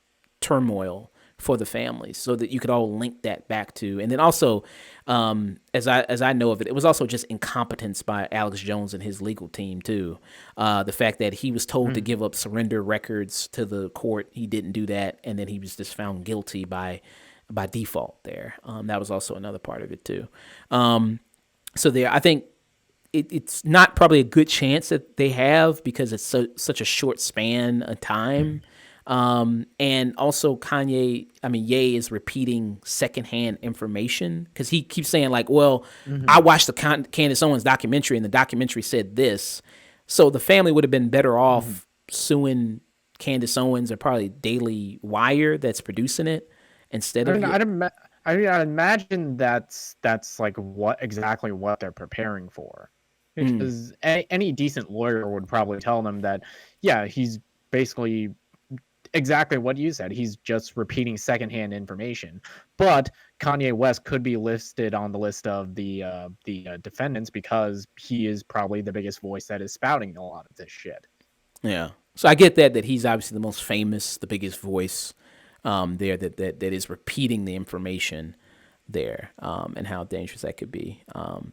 A: turmoil for the families, so that you could all link that back to, and then also, as I know of it, it was also just incompetence by Alex Jones and his legal team too. The fact that he was told to give up surrender records to the court, he didn't do that, and then he was just found guilty by default there. That was also another part of it too. So there, I think it's not probably a good chance that they have, because it's such a short span of time. And also Ye is repeating secondhand information, because he keeps saying like, well, I watched the Candace Owens documentary and the documentary said this. So the family would have been better off suing Candace Owens, or probably Daily Wire that's producing it, instead of.
B: I imagine that's like exactly what they're preparing for, because any decent lawyer would probably tell them that, yeah, he's basically exactly what you said. He's just repeating secondhand information. But Kanye West could be listed on the list of the defendants, because he is probably the biggest voice that is spouting a lot of this shit.
A: Yeah. So I get that he's obviously the most famous, the biggest voice there that is repeating the information there, and how dangerous that could be.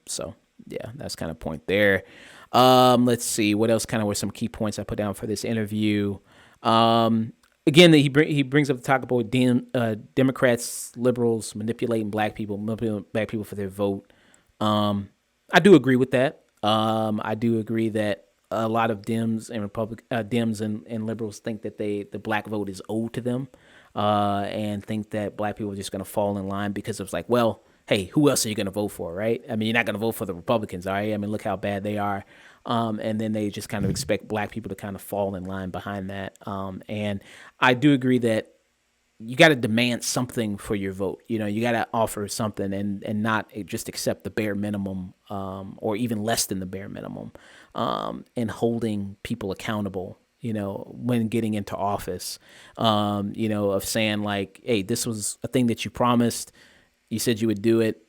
A: So yeah, that's kind of point there. Let's see what else kind of were some key points I put down for this interview. Again, that he brings up the topic about Democrats, liberals manipulating black people for their vote. I do agree with that. I do agree that a lot of Dems and liberals think that the black vote is owed to them, and think that black people are just going to fall in line because it's like, well, hey, who else are you going to vote for, right? I mean, you're not going to vote for the Republicans, all right? I mean, look how bad they are. And then they just kind of expect black people to kind of fall in line behind that. And I do agree that you got to demand something for your vote. You got to offer something, and not just accept the bare minimum, or even less than the bare minimum, and holding people accountable, when getting into office, of saying like, hey, this was a thing that you promised. You said you would do it.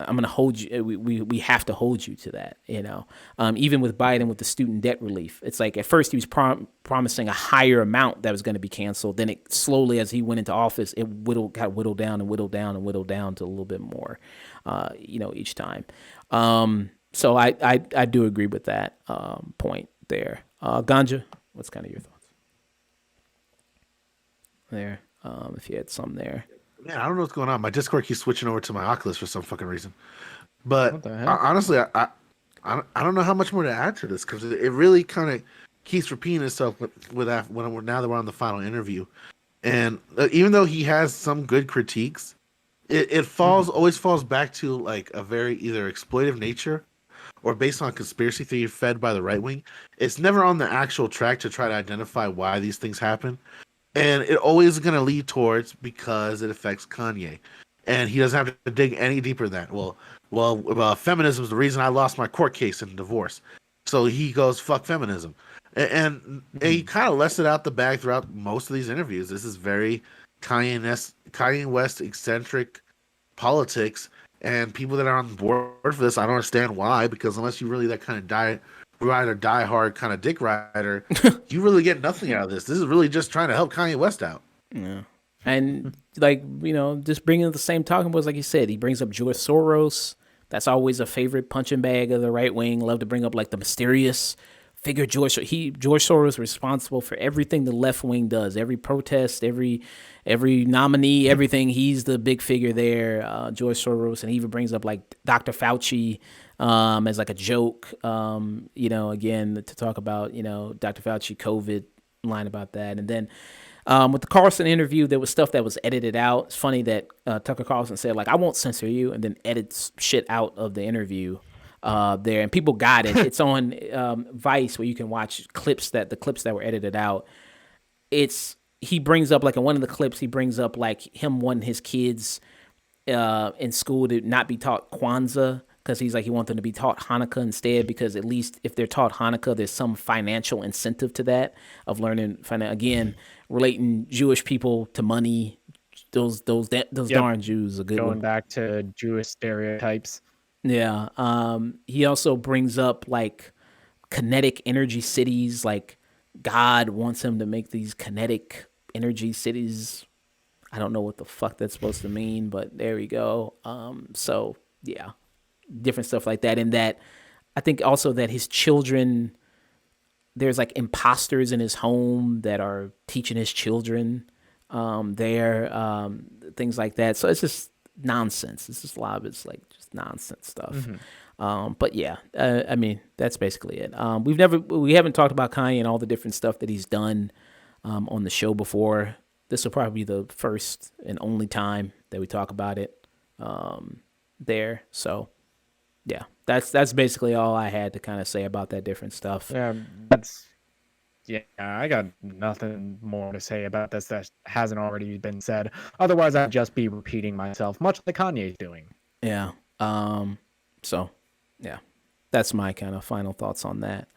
A: I'm going to hold you. We have to hold you to that, even with Biden, with the student debt relief. It's like at first he was promising a higher amount that was going to be canceled. Then it slowly, as he went into office, it got whittled down to a little bit more, each time. So I do agree with that point there. Ganja, what's kind of your thoughts there? If you had some there.
C: Man, I don't know what's going on. My Discord keeps switching over to my Oculus for some fucking reason. But
B: What the heck?
C: honestly, I don't know how much more to add to this, because it really kind of keeps repeating himself with that now that we're on the final interview. And even though he has some good critiques, it always falls back to like a very either exploitive nature or based on conspiracy theory fed by the right wing. It's never on the actual track to try to identify why these things happen. And it always is going to lead towards because it affects Kanye. And he doesn't have to dig any deeper than that. Feminism is the reason I lost my court case in divorce. So he goes, fuck feminism. And he kind of lets it out the bag throughout most of these interviews. This is very Kanye West eccentric politics, and people that are on board for this, I don't understand why. Because unless you're really that kind of die hard kind of dick rider, you really get nothing out of this. This is really just trying to help Kanye West out.
A: Yeah, and like just bringing up the same talking points, like you said, he brings up George Soros. That's always a favorite punching bag of the right wing. Love to bring up like the mysterious figure George Soros is responsible for everything the left wing does, every protest, every nominee, everything. He's the big figure there, George Soros, and he even brings up like Dr. Fauci as like a joke, again to talk about Dr. Fauci COVID line about that, and then. With the Carlson interview, there was stuff that was edited out. It's funny that Tucker Carlson said, like, I won't censor you, and then edits shit out of the interview there. And people got it. It's on Vice where you can watch the clips that were edited out. He brings up, like, in one of the clips, he brings up, like, him wanting his kids in school to not be taught Kwanzaa, because he's like, he wants them to be taught Hanukkah instead, because at least if they're taught Hanukkah, there's some financial incentive to that of learning, again, relating Jewish people to money. Those darn Jews are good.
B: Going back to Jewish stereotypes.
A: Yeah. He also brings up like kinetic energy cities, like God wants him to make these kinetic energy cities. I don't know what the fuck that's supposed to mean, but there we go. So yeah, different stuff like that. And that I think also that his children, there's like imposters in his home that are teaching his children things like that. So it's just nonsense. It's just a lot of it's like just nonsense stuff. But yeah, I mean, that's basically it. We haven't talked about Kanye and all the different stuff that he's done on the show before. This will probably be the first and only time that we talk about it there. So yeah, that's basically all I had to kind of say about that different stuff.
B: Yeah, I got nothing more to say about this that hasn't already been said. Otherwise, I'd just be repeating myself, much like Kanye's doing.
A: Yeah. So yeah, that's my kind of final thoughts on that.